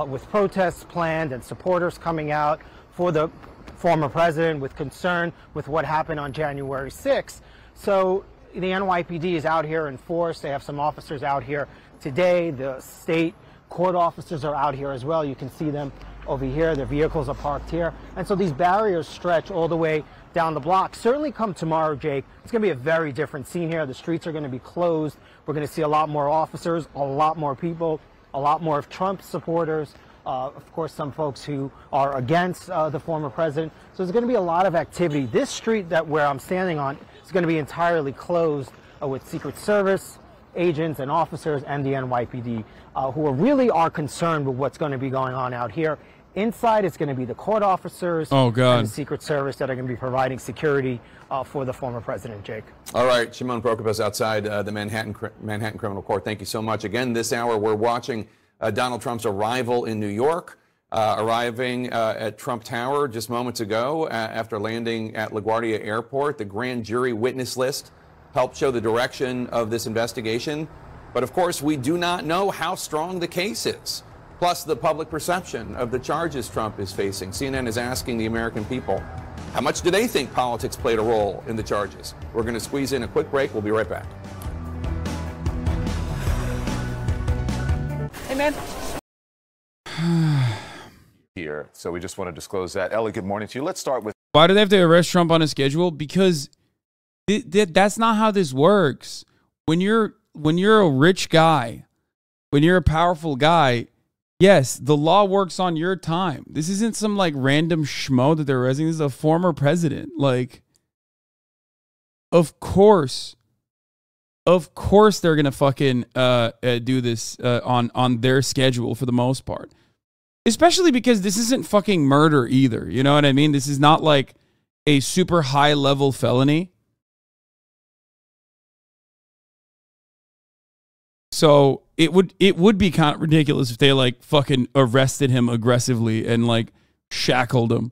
Speaker 1: with protests planned and supporters coming out for the former president, with concern with what happened on January 6th. So the NYPD is out here in force. They have some officers out here today. The state court officers are out here as well. You can see them over here. Their vehicles are parked here. And so these barriers stretch all the way down the block. Certainly come tomorrow, Jake, it's going to be a very different scene here. The streets are going to be closed. We're going to see a lot more officers, a lot more people, a lot more of Trump supporters. Of course, some folks who are against the former president. So there's going to be a lot of activity. This street where I'm standing on is going to be entirely closed with Secret Service agents and officers and the NYPD who really are concerned with what's going to be going on out here. Inside, it's going to be the court officers and the Secret Service that are going to be providing security for the former president, Jake.
Speaker 4: All right, Shimon Prokop's outside the Manhattan Criminal Court. Thank you so much. Again, this hour we're watching Donald Trump's arrival in New York, arriving at Trump Tower just moments ago after landing at LaGuardia Airport. The grand jury witness list helped show the direction of this investigation. But of course, we do not know how strong the case is, plus the public perception of the charges Trump is facing. CNN is asking the American people, how much do they think politics played a role in the charges? We're going to squeeze in a quick break. We'll be right back.
Speaker 21: Hey, man. Here, so we just want to disclose that. Ellie, good morning to you. Let's start with...
Speaker 2: Why do they have to arrest Trump on a schedule? Because that's not how this works. When you're a rich guy, when you're a powerful guy, yes, the law works on your time. This isn't some like random schmo that they're arresting. This is a former president. Like, of course they're gonna fucking do this on their schedule for the most part. Especially because this isn't fucking murder either. You know what I mean? This is not like a super high level felony. So it would be kind of ridiculous if they like fucking arrested him aggressively and like shackled him.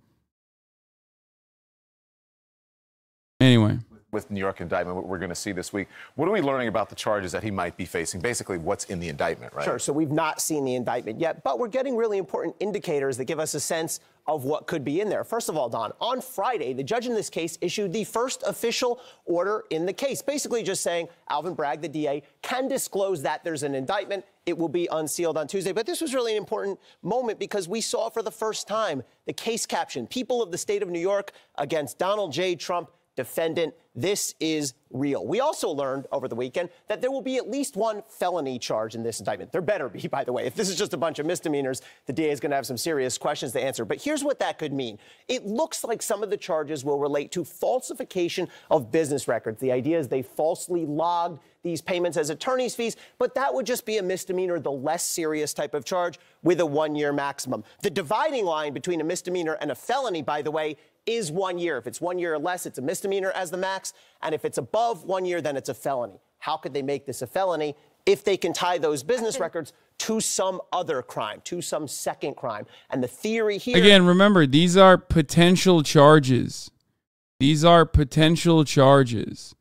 Speaker 2: Anyway.
Speaker 21: With New York indictment, what we're going to see this week. What are we learning about the charges that he might be facing? Basically, what's in the indictment, right?
Speaker 23: Sure. So we've not seen the indictment yet, but we're getting really important indicators that give us a sense of what could be in there. First of all, Don, on Friday, the judge in this case issued the first official order in the case, basically just saying Alvin Bragg, the DA, can disclose that there's an indictment. It will be unsealed on Tuesday. But this was really an important moment because we saw for the first time the case caption, People of the State of New York against Donald J. Trump, defendant. This is real. We also learned over the weekend that there will be at least one felony charge in this indictment. There better be, by the way. If this is just a bunch of misdemeanors, the DA is going to have some serious questions to answer. But here's what that could mean. It looks like some of the charges will relate to falsification of business records. The idea is they falsely logged these payments as attorney's fees, but that would just be a misdemeanor, the less serious type of charge with a 1-year maximum. The dividing line between a misdemeanor and a felony, by the way, is 1 year. If it's 1 year or less, it's a misdemeanor as the max. And if it's above 1 year, then it's a felony. How could they make this a felony? if they can tie those business records to some other crime, to some second crime. And the theory here...
Speaker 2: Again, remember, these are potential charges. These are potential charges.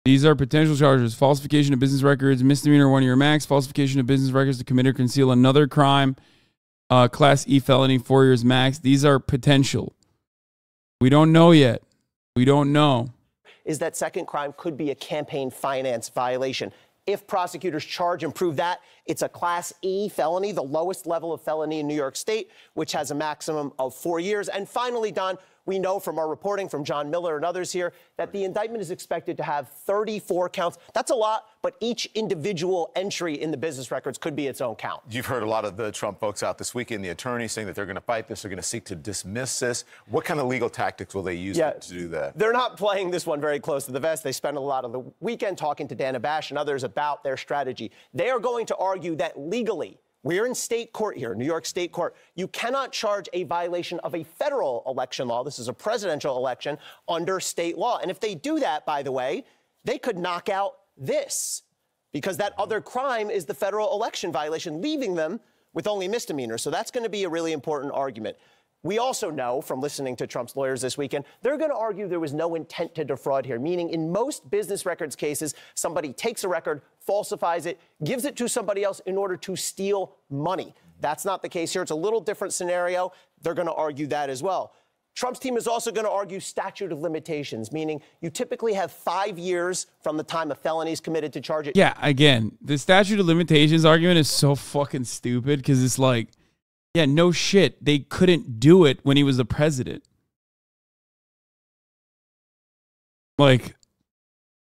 Speaker 2: These are potential charges. Falsification of business records, misdemeanor 1-year max, falsification of business records to commit or conceal another crime, Class E felony, 4 years max. These are potential. We don't know yet. We don't know.
Speaker 23: Is that second crime could be a campaign finance violation. If prosecutors charge and prove that, it's a Class E felony, the lowest level of felony in New York State, which has a maximum of 4 years. And finally, Don, we know from our reporting from John Miller and others here that the indictment is expected to have 34 counts. That's a lot, but each individual entry in the business records could be its own count.
Speaker 21: You've heard a lot of the Trump folks out this weekend, the attorneys saying that they're going to fight this, they're going to seek to dismiss this. What kind of legal tactics will they use to do that?
Speaker 23: They're not playing this one very close to the vest. They spent a lot of the weekend talking to Dana Bash and others about their strategy. They are going to argue that legally, we're in state court here, New York State Court. You cannot charge a violation of a federal election law. This is a presidential election under state law. And if they do that, by the way, they could knock out this because that other crime is the federal election violation, leaving them with only misdemeanors. So that's going to be a really important argument. We also know from listening to Trump's lawyers this weekend, they're going to argue there was no intent to defraud here, meaning in most business records cases, somebody takes a record, falsifies it, gives it to somebody else in order to steal money. That's not the case here. It's a little different scenario. They're going to argue that as well. Trump's team is also going to argue statute of limitations, meaning you typically have 5 years from the time a felony is committed to charge it.
Speaker 2: Yeah, again, the statute of limitations argument is so fucking stupid because it's like, yeah, no shit. They couldn't do it when he was the president. Like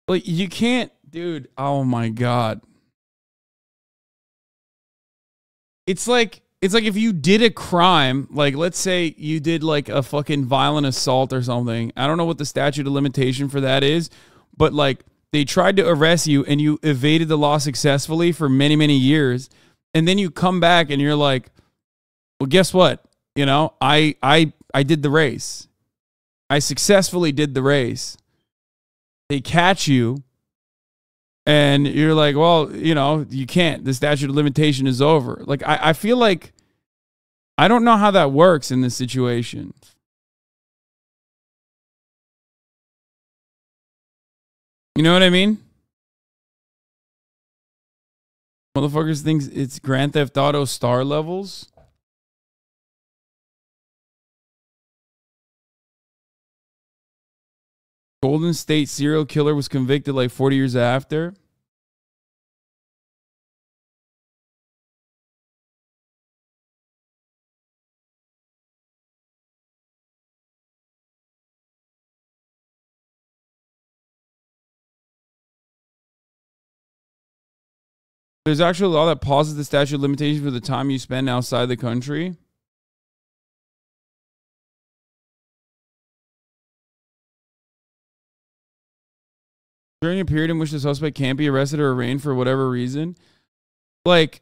Speaker 2: you can't, dude. Oh my God. It's like if you did a crime, like let's say you did like a fucking violent assault or something. I don't know what the statute of limitation for that is, but like they tried to arrest you and you evaded the law successfully for many, many years. And then you come back and you're like, well, guess what? You know, I did the race. I successfully did the race. They catch you and you're like, well, you know, you can't. The statute of limitation is over. Like, I feel like I don't know how that works in this situation. You know what I mean? Motherfuckers think it's Grand Theft Auto star levels. Golden State serial killer was convicted like 40 years after. There's actually a law that pauses the statute of limitations for the time you spend outside the country. During a period in which the suspect can't be arrested or arraigned for whatever reason. Like,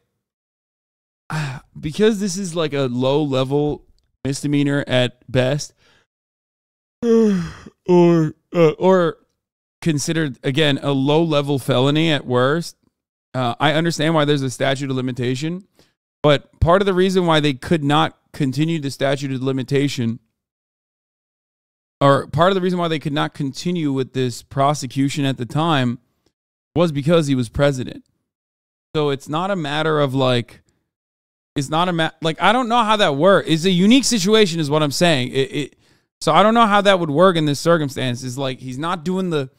Speaker 2: because this is like a low-level misdemeanor at best, or considered, again, a low-level felony at worst, I understand why there's a statute of limitation, but part of the reason why they could not continue the statute of limitation, or part of the reason why they could not continue with this prosecution at the time, was because he was president. So it's not a matter of like, it's not a like, I don't know how that works. It's a unique situation is what I'm saying. So I don't know how that would work in this circumstance. It's like, he's not doing the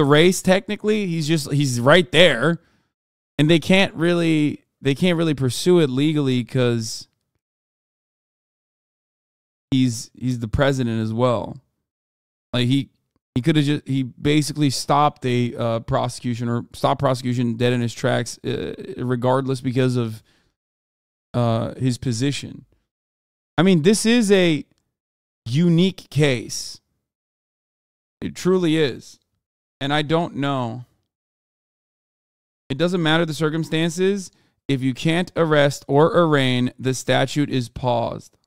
Speaker 2: race technically. He's right there. And they can't really pursue it legally because he's the president as well. Like he could have he basically stopped a prosecution or stopped prosecution dead in his tracks, regardless because of his position. I mean, this is a unique case. It truly is, and I don't know. It doesn't matter the circumstances. If you can't arrest or arraign, the statute is paused.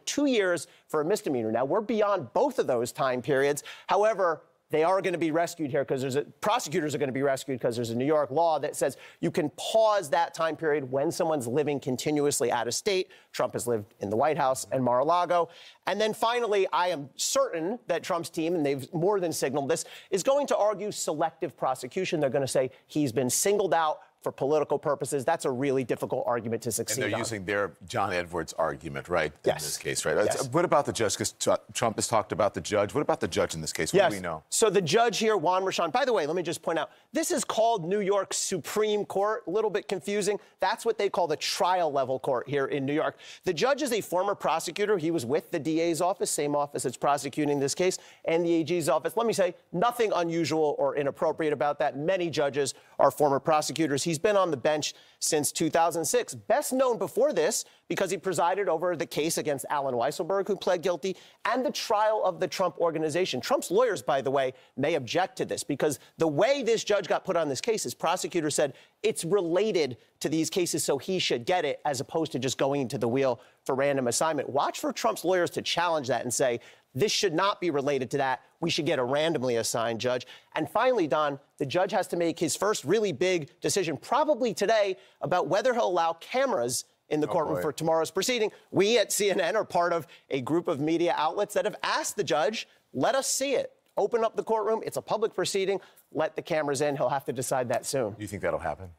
Speaker 23: 2 years for a misdemeanor. Now, we're beyond both of those time periods. However, they are going to be rescued here because prosecutors are going to be rescued because there's a New York law that says you can pause that time period when someone's living continuously out of state. Trump has lived in the White House and Mar-a-Lago. And then finally, I am certain that Trump's team, and they've more than signaled this, is going to argue selective prosecution. They're going to say he's been singled out for political purposes. That's a really difficult argument to succeed
Speaker 21: And they're
Speaker 23: on.
Speaker 21: using their John Edwards argument, right?
Speaker 23: Yes.
Speaker 21: In this case, right?
Speaker 23: Yes.
Speaker 21: What about the judge? Because Trump has talked about the judge. What about the judge in this case? What
Speaker 23: Yes.
Speaker 21: do we know?
Speaker 23: So the judge here, Juan Merchan, by the way, let me just point out, this is called New York Supreme Court. A little bit confusing. That's what they call the trial level court here in New York. The judge is a former prosecutor. He was with the DA's office, same office that's prosecuting this case, and the AG's office. Let me say, nothing unusual or inappropriate about that. Many judges are former prosecutors. He's been on the bench since 2006. Best known before this because he presided over the case against Alan Weisselberg, who pled guilty, and the trial of the Trump Organization. Trump's lawyers, by the way, may object to this because the way this judge got put on this case is prosecutors said it's related to these cases, so he should get it, as opposed to just going into the wheel for random assignment. Watch for Trump's lawyers to challenge that and say, this should not be related to that. We should get a randomly assigned judge. And finally, Don, the judge has to make his first really big decision, probably today, about whether he'll allow cameras in the courtroom for tomorrow's proceeding. We at CNN are part of a group of media outlets that have asked the judge, let us see it. Open up the courtroom. It's a public proceeding. Let the cameras in. He'll have to decide that soon.
Speaker 21: Do you think that'll happen?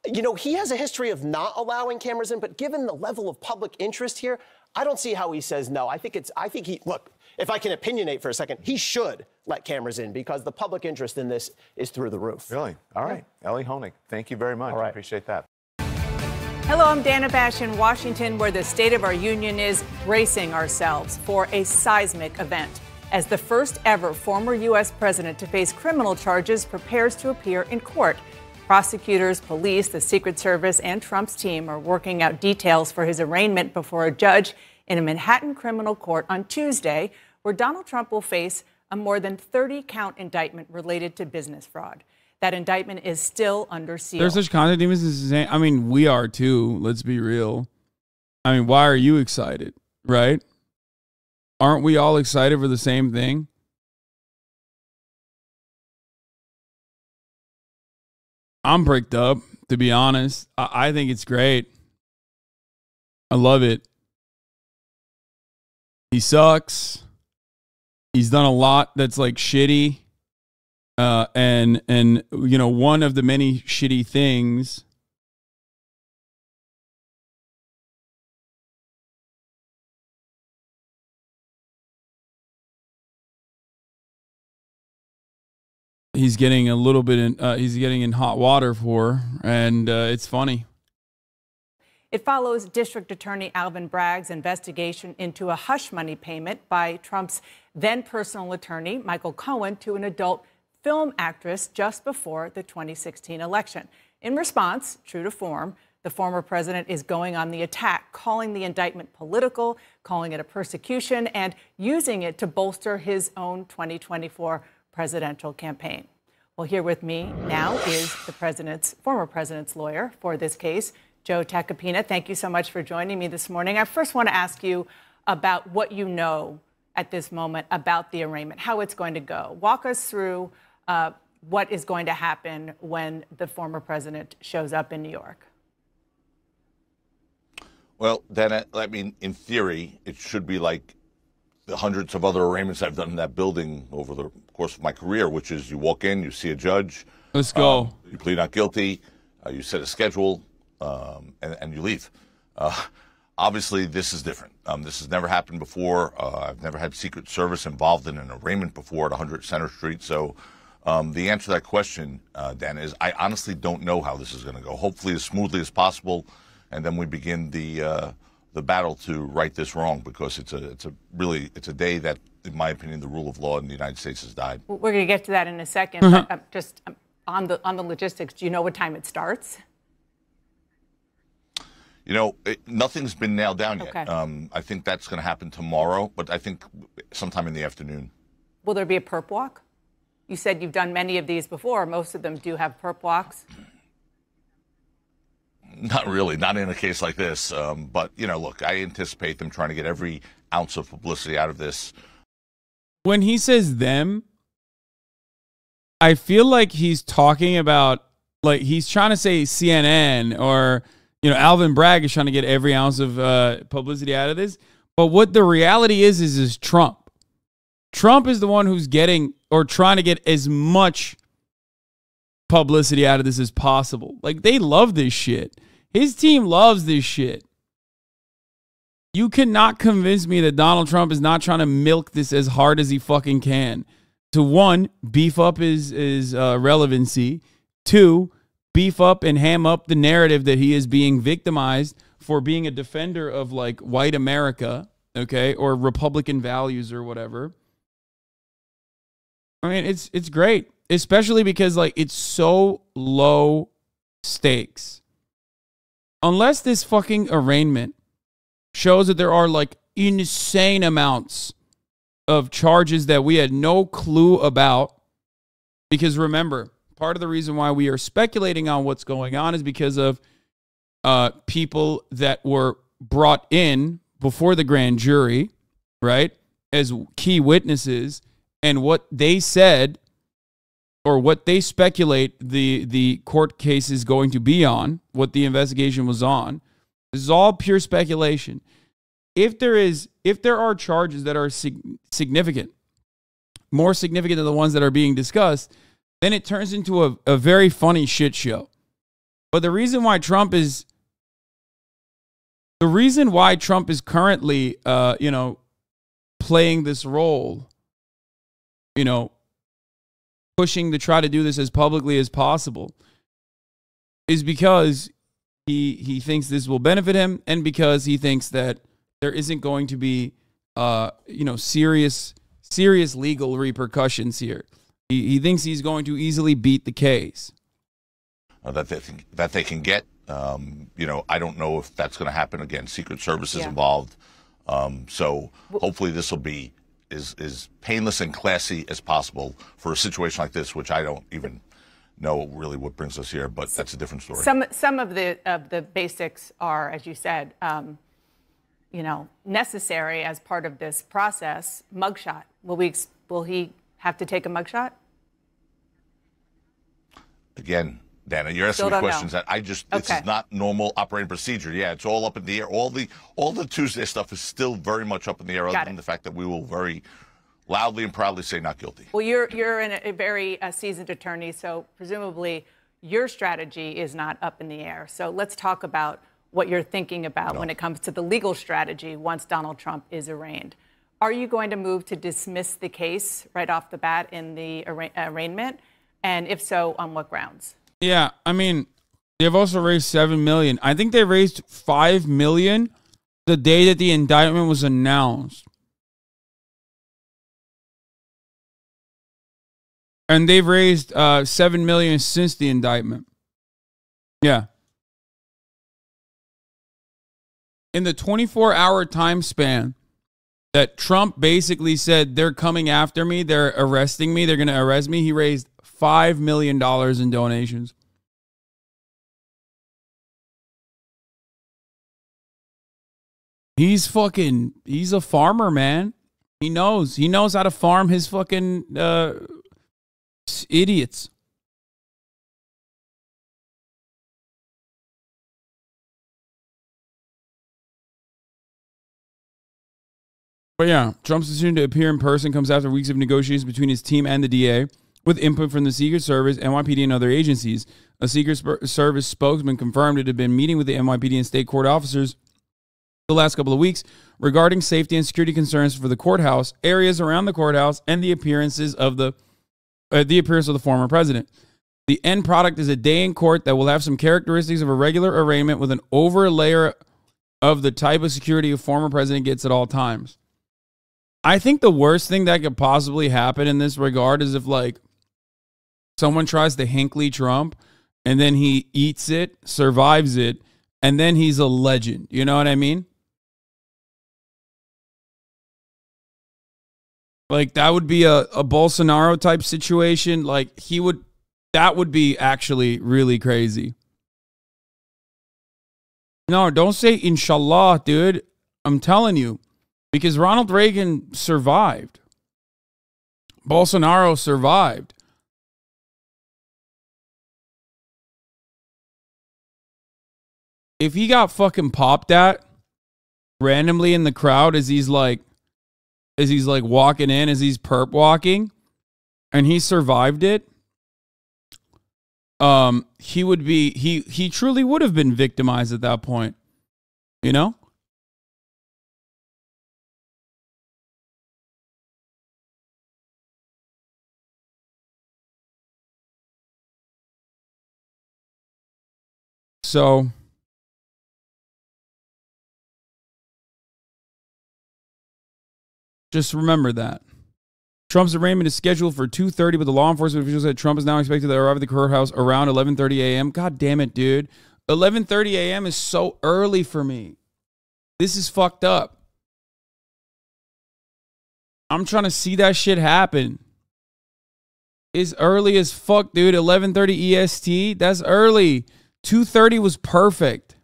Speaker 23: You know, he has a history of not allowing cameras in, but given the level of public interest here, I don't see how he says no. I think look, if I can opinionate for a second, he should let cameras in because the public interest in this is through the roof.
Speaker 21: Really? All right. Ellie Honig, thank you very much. I appreciate that.
Speaker 9: Hello, I'm Dana Bash in Washington, where the State of our Union is bracing ourselves for a seismic event. As the first ever former U.S. president to face criminal charges prepares to appear in court. Prosecutors, police, the Secret Service, and Trump's team are working out details for his arraignment before a judge in a Manhattan criminal court on Tuesday, where Donald Trump will face a more than 30-count indictment related to business fraud. That indictment is still under seal.
Speaker 2: There's such content demons. I mean, we are too. Let's be real. I mean, why are you excited, right? Aren't we all excited for the same thing? I'm bricked up, to be honest. I think it's great. I love it. He sucks. He's done a lot that's like shitty. And you know, one of the many shitty things he's getting a little bit in he's getting in hot water for, and it's funny.
Speaker 9: It follows District Attorney Alvin Bragg's investigation into a hush money payment by Trump's then personal attorney, Michael Cohen, to an adult film actress just before the 2016 election. In response, true to form, the former president is going on the attack, calling the indictment political, calling it a persecution, and using it to bolster his own 2024 presidential campaign. Well, here with me now is the former president's lawyer for this case, Joe Tacopina. Thank you so much for joining me this morning. I first want to ask you about what you know at this moment about the arraignment, how it's going to go. Walk us through what is going to happen when the former president shows up in New York.
Speaker 7: Well, then, I mean, in theory, it should be like the hundreds of other arraignments I've done in that building over the course of my career, which is you walk in, you see a judge.
Speaker 2: Let's go.
Speaker 7: You plead not guilty. You set a schedule, and you leave. Obviously, this is different. This has never happened before. I've never had Secret Service involved in an arraignment before at 100 Center Street. So the answer to that question, Dan, is I honestly don't know how this is going to go. Hopefully as smoothly as possible, and then we begin the battle to right this wrong, because it's a day that, in my opinion, the rule of law in the United States has died.
Speaker 9: We're going to get to that in a second. But just on the logistics, do you know what time it starts?
Speaker 7: You know, nothing's been nailed down yet.
Speaker 9: Okay.
Speaker 7: I think that's going to happen tomorrow, but I think sometime in the afternoon.
Speaker 9: Will there be a perp walk? You said you've done many of these before. Most of them do have perp walks.
Speaker 7: Not really, not in a case like this. But, you know, look, I anticipate them trying to get every ounce of publicity out of this.
Speaker 2: When he says them, I feel like he's talking about, like, he's trying to say CNN or, you know, Alvin Bragg is trying to get every ounce of publicity out of this. But what the reality is Trump. Trump is the one who's getting or trying to get as much publicity out of this as possible. Like, they love this shit. His team loves this shit. You cannot convince me that Donald Trump is not trying to milk this as hard as he fucking can. To one, beef up his relevancy. Two, beef up and ham up the narrative that he is being victimized for being a defender of, like, white America, okay, or Republican values or whatever. I mean, it's great, especially because, like, it's so low stakes. Unless this fucking arraignment shows that there are, like, insane amounts of charges that we had no clue about. Because remember, part of the reason why we are speculating on what's going on is because of people that were brought in before the grand jury, right, as key witnesses, and what they said or what they speculate the court case is going to be on, what the investigation was on. This is all pure speculation. If there are charges that are significant, more significant than the ones that are being discussed, then it turns into a very funny shit show. But the reason why Trump is currently, playing this role, pushing to try to do this as publicly as possible, is because he thinks this will benefit him, and because he thinks that there isn't going to be, serious legal repercussions here. He thinks he's going to easily beat the case.
Speaker 7: That they can get. I don't know if that's going to happen again. Secret Service is involved. So hopefully this will be as painless and classy as possible for a situation like this, which I don't even know really what brings us here, but that's a different story.
Speaker 9: Some of the basics are, as you said, necessary as part of this process. Mugshot. Will he have to take a mugshot?
Speaker 7: Again, Dana, you're asking me questions that this is not normal operating procedure. Yeah, it's all up in the air. All the Tuesday stuff is still very much up in the air, other than the fact that we will very loudly and proudly say not guilty.
Speaker 9: Well, you're a very seasoned attorney, so presumably your strategy is not up in the air. So let's talk about what you're thinking about when it comes to the legal strategy once Donald Trump is arraigned. Are you going to move to dismiss the case right off the bat in the arraignment? And if so, on what grounds?
Speaker 2: Yeah, I mean, they've also raised $7 million. I think they raised $5 million the day that the indictment was announced. And they've raised $7 million since the indictment. Yeah. In the 24-hour time span that Trump basically said, they're coming after me, they're arresting me, they're going to arrest me, he raised $5 million in donations. He's a farmer, man. He knows how to farm his fucking idiots. But yeah, Trump's decision to appear in person comes after weeks of negotiations between his team and the DA, with input from the Secret Service, NYPD, and other agencies. A Secret Service spokesman confirmed it had been meeting with the NYPD and state court officers the last couple of weeks regarding safety and security concerns for the courthouse, areas around the courthouse, and the appearance of the former president. The end product is a day in court that will have some characteristics of a regular arraignment with an overlayer of the type of security a former president gets at all times. I think the worst thing that could possibly happen in this regard is if, like, someone tries to Hinckley Trump and then he eats it, survives it, and then he's a legend. You know what I mean? Like, that would be a Bolsonaro type situation. Like, that would be actually really crazy. No, don't say inshallah, dude. I'm telling you. Because Ronald Reagan survived. Bolsonaro survived. If he got fucking popped at randomly in the crowd as he's like walking in, as he's perp walking, and he survived it, he would be, he truly would have been victimized at that point. You know? So just remember that. Trump's arraignment is scheduled for 2:30, but the law enforcement officials said Trump is now expected to arrive at the courthouse around 11:30 a.m. God damn it, dude. 11:30 a.m. is so early for me. This is fucked up. I'm trying to see that shit happen. It's early as fuck, dude. 11:30 EST, that's early. 2:30 was perfect.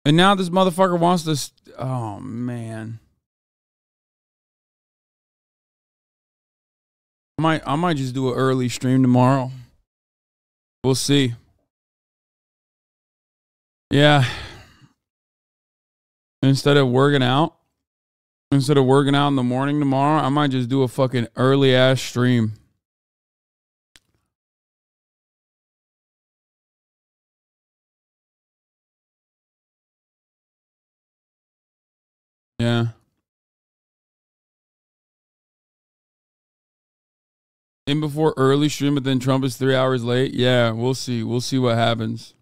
Speaker 2: And now this motherfucker wants to... Oh, man. I might just do an early stream tomorrow. We'll see. Yeah. Instead of working out in the morning tomorrow, I might just do a fucking early ass stream. Yeah. In before early stream, but then Trump is 3 hours late. Yeah, we'll see. We'll see what happens.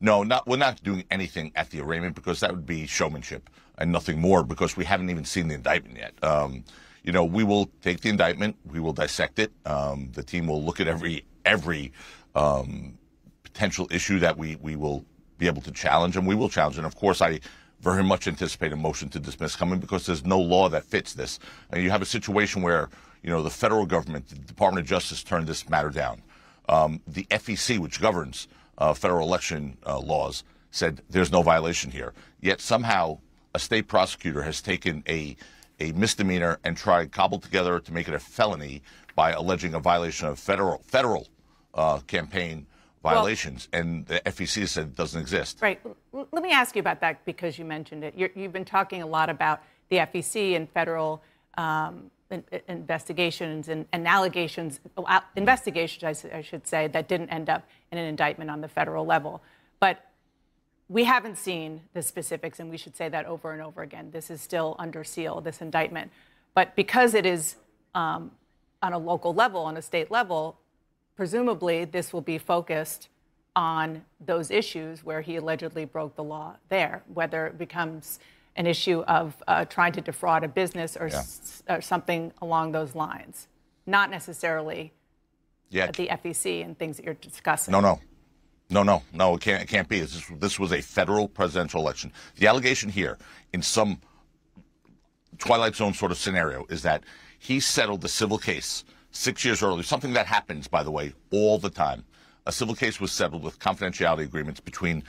Speaker 7: No, we're not doing anything at the arraignment because that would be showmanship and nothing more because we haven't even seen the indictment yet. You know, we will take the indictment. We will dissect it. The team will look at every potential issue that we will be able to challenge, and we will challenge. And, of course, I very much anticipate a motion to dismiss coming because there's no law that fits this. And you have a situation where, you know, the federal government, the Department of Justice turned this matter down. The FEC, which governs federal election laws, said there's no violation here. Yet somehow a state prosecutor has taken a misdemeanor and cobbled together to make it a felony by alleging a violation of federal campaign violations, and the FEC said it doesn't exist.
Speaker 9: Right. Let me ask you about that because you mentioned it. You've been talking a lot about the FEC and federal investigations and allegations, investigations, I should say, that didn't end up in an indictment on the federal level. But we haven't seen the specifics, and we should say that over and over again. This is still under seal, this indictment. But because it is on a local level, on a state level, presumably this will be focused on those issues where he allegedly broke the law there, whether it becomes an issue of trying to defraud a business or something along those lines, not necessarily at the FEC and things that you're discussing.
Speaker 7: No, it can't be. This was a federal presidential election. The allegation here, in some Twilight Zone sort of scenario, is that he settled the civil case 6 years earlier, something that happens, by the way, all the time. A civil case was settled with confidentiality agreements between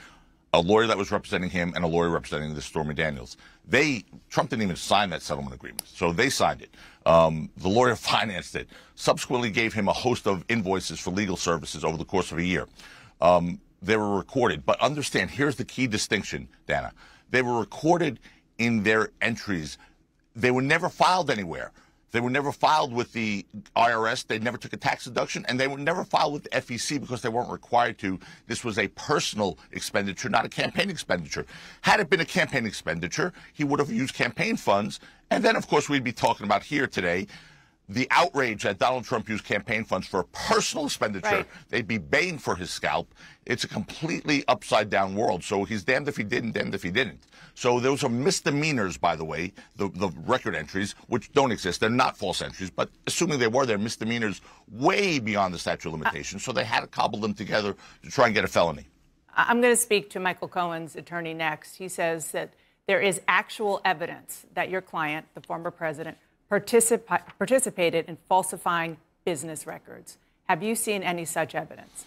Speaker 7: a lawyer that was representing him and a lawyer representing the Stormy Daniels. Trump didn't even sign that settlement agreement, so they signed it. The lawyer financed it, subsequently gave him a host of invoices for legal services over the course of a year. They were recorded, but understand, here's the key distinction, Dana. They were recorded in their entries. They were never filed anywhere. They were never filed with the IRS. They never took a tax deduction, and they were never filed with the FEC because they weren't required to. This was a personal expenditure, not a campaign expenditure. Had it been a campaign expenditure, he would have used campaign funds, and then, of course, we'd be talking about here today the outrage that Donald Trump used campaign funds for personal expenditure.
Speaker 9: Right.
Speaker 7: They'd be baying for his scalp. It's a completely upside down world. So he's damned if he didn't, damned if he didn't. So those are misdemeanors, by the way, the record entries, which don't exist. They're not false entries, but assuming they were, they're misdemeanors way beyond the statute of limitations. So they had to cobble them together to try and get a felony.
Speaker 9: I'm going to speak to Michael Cohen's attorney next. He says that there is actual evidence that your client, the former president, participated in falsifying business records. Have you seen any such evidence?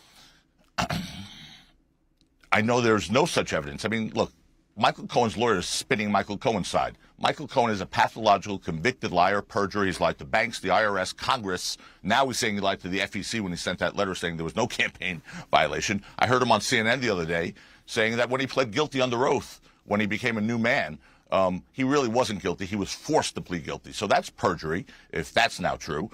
Speaker 7: I know there's no such evidence. I mean, look, Michael Cohen's lawyer is spinning Michael Cohen's side. Michael Cohen is a pathological, convicted liar, perjurer. He's lied to banks, the IRS, Congress. Now he's saying he lied to the FEC when he sent that letter saying there was no campaign violation. I heard him on CNN the other day saying that when he pled guilty under oath, when he became a new man, he really wasn't guilty. He was forced to plead guilty. So that's perjury, if that's now true.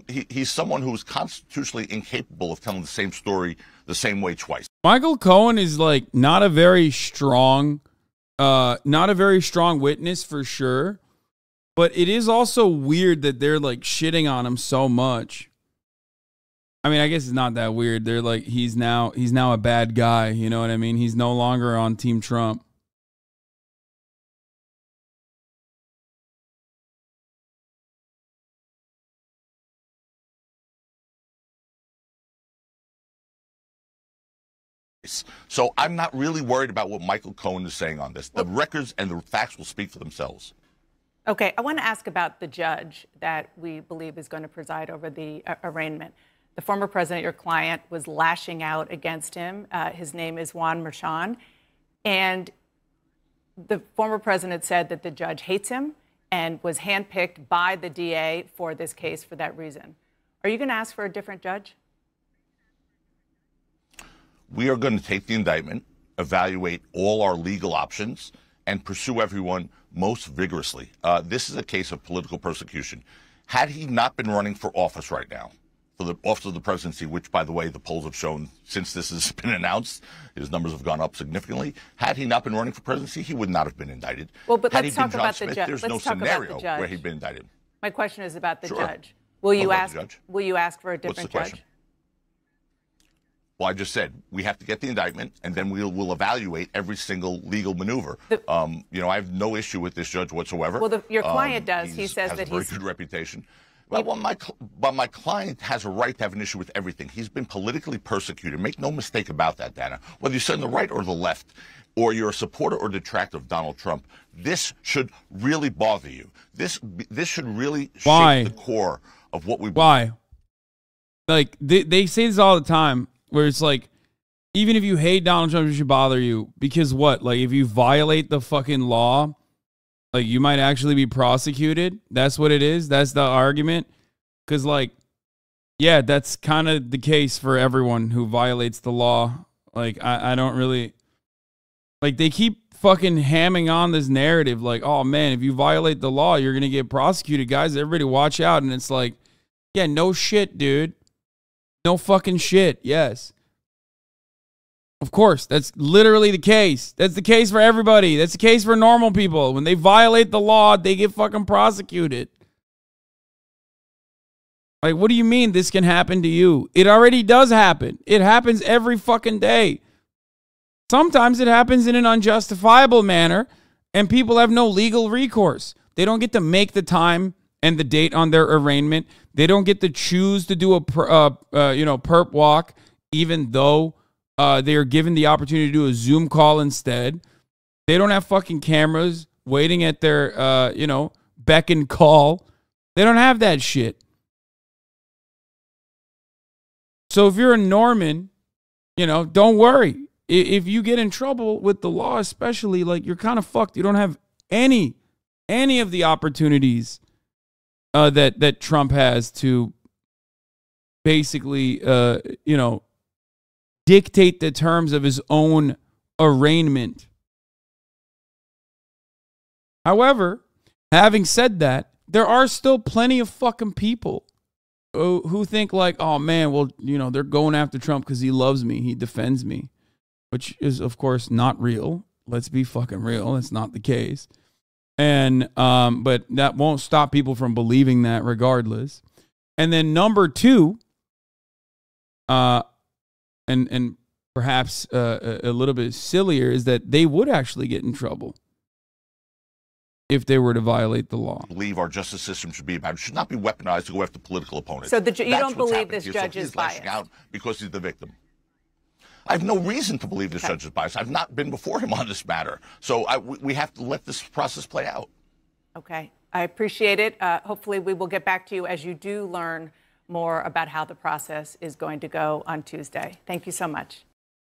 Speaker 7: He's someone who's constitutionally incapable of telling the same story the same way twice.
Speaker 2: Michael Cohen is like not a very strong witness for sure. But it is also weird that they're like shitting on him so much. I mean, I guess it's not that weird. They're like, he's now a bad guy. You know what I mean? He's no longer on Team Trump.
Speaker 7: So I'm not really worried about what Michael Cohen is saying on this. The records and the facts will speak for themselves.
Speaker 9: Okay, I want to ask about the judge that we believe is going to preside over the arraignment. The former president, your client, was lashing out against him. His name is Juan Merchan. And the former president said that the judge hates him and was handpicked by the DA for this case for that reason. Are you going to ask for a different judge?
Speaker 7: We are going to take the indictment, evaluate all our legal options, and pursue everyone most vigorously. This is a case of political persecution. Had he not been running for office right now, for the office of the presidency, which, by the way, the polls have shown since this has been announced, his numbers have gone up significantly. Had he not been running for presidency, he would not have been indicted.
Speaker 9: Well, but
Speaker 7: Had
Speaker 9: let's
Speaker 7: he been
Speaker 9: talk
Speaker 7: John
Speaker 9: about
Speaker 7: Smith,
Speaker 9: the judge.
Speaker 7: there's
Speaker 9: Let's
Speaker 7: no
Speaker 9: talk about the
Speaker 7: scenario
Speaker 9: judge.
Speaker 7: where he'd been indicted.
Speaker 9: My question is about the
Speaker 7: Sure.
Speaker 9: judge. Will you
Speaker 7: What about
Speaker 9: ask?
Speaker 7: the judge?
Speaker 9: Will you ask for a
Speaker 7: What's the
Speaker 9: different
Speaker 7: question?
Speaker 9: judge?
Speaker 7: Well, I just said we have to get the indictment, and then we'll evaluate every single legal maneuver. I have no issue with this judge whatsoever.
Speaker 9: Well, your client does. He says
Speaker 7: has
Speaker 9: that
Speaker 7: a very
Speaker 9: he's
Speaker 7: good reputation. Well, my client has a right to have an issue with everything. He's been politically persecuted. Make no mistake about that, Dana. Whether you sit on the right or the left, or you're a supporter or detractor of Donald Trump, this should really bother you. This should really shake the core of what we.
Speaker 2: Why? Like they say this all the time, where it's like, even if you hate Donald Trump, it should bother you because what? Like if you violate the fucking law, like you might actually be prosecuted. That's what it is. That's the argument. Because like, yeah, that's kind of the case for everyone who violates the law. Like I don't really, like they keep fucking hamming on this narrative. Like, oh man, if you violate the law, you're going to get prosecuted. Guys, everybody watch out. And it's like, yeah, no shit, dude. No fucking shit. Yes. Of course, that's literally the case. That's the case for everybody. That's the case for normal people. When they violate the law, they get fucking prosecuted. Like, what do you mean this can happen to you? It already does happen. It happens every fucking day. Sometimes it happens in an unjustifiable manner, and people have no legal recourse. They don't get to make the time and the date on their arraignment. They don't get to choose to do a perp walk, even though they are given the opportunity to do a Zoom call instead. They don't have fucking cameras waiting at their, beck and call. They don't have that shit. So if you're a Norman, don't worry. If you get in trouble with the law, especially, like, you're kind of fucked. You don't have any of the opportunities that Trump has to basically, dictate the terms of his own arraignment. However, having said that, there are still plenty of fucking people who think like, oh man, well, they're going after Trump because he loves me. He defends me, which is, of course, not real. Let's be fucking real. That's not the case. And but that won't stop people from believing that regardless. And then number two, and perhaps a little bit sillier, is that they would actually get in trouble if they were to violate the law.
Speaker 7: I believe our justice system should be about. It should not be weaponized to go after political opponents.
Speaker 9: So you don't
Speaker 7: what's
Speaker 9: believe
Speaker 7: happening
Speaker 9: this
Speaker 7: here.
Speaker 9: judge
Speaker 7: So
Speaker 9: is
Speaker 7: he's lashing
Speaker 9: biased?
Speaker 7: out because he's the victim. I have no reason to believe this judge is biased. I've not been before him on this matter. So we have to let this process play out.
Speaker 9: Okay. I appreciate it. Hopefully we will get back to you as you do learn more about how the process is going to go on Tuesday. Thank you so much.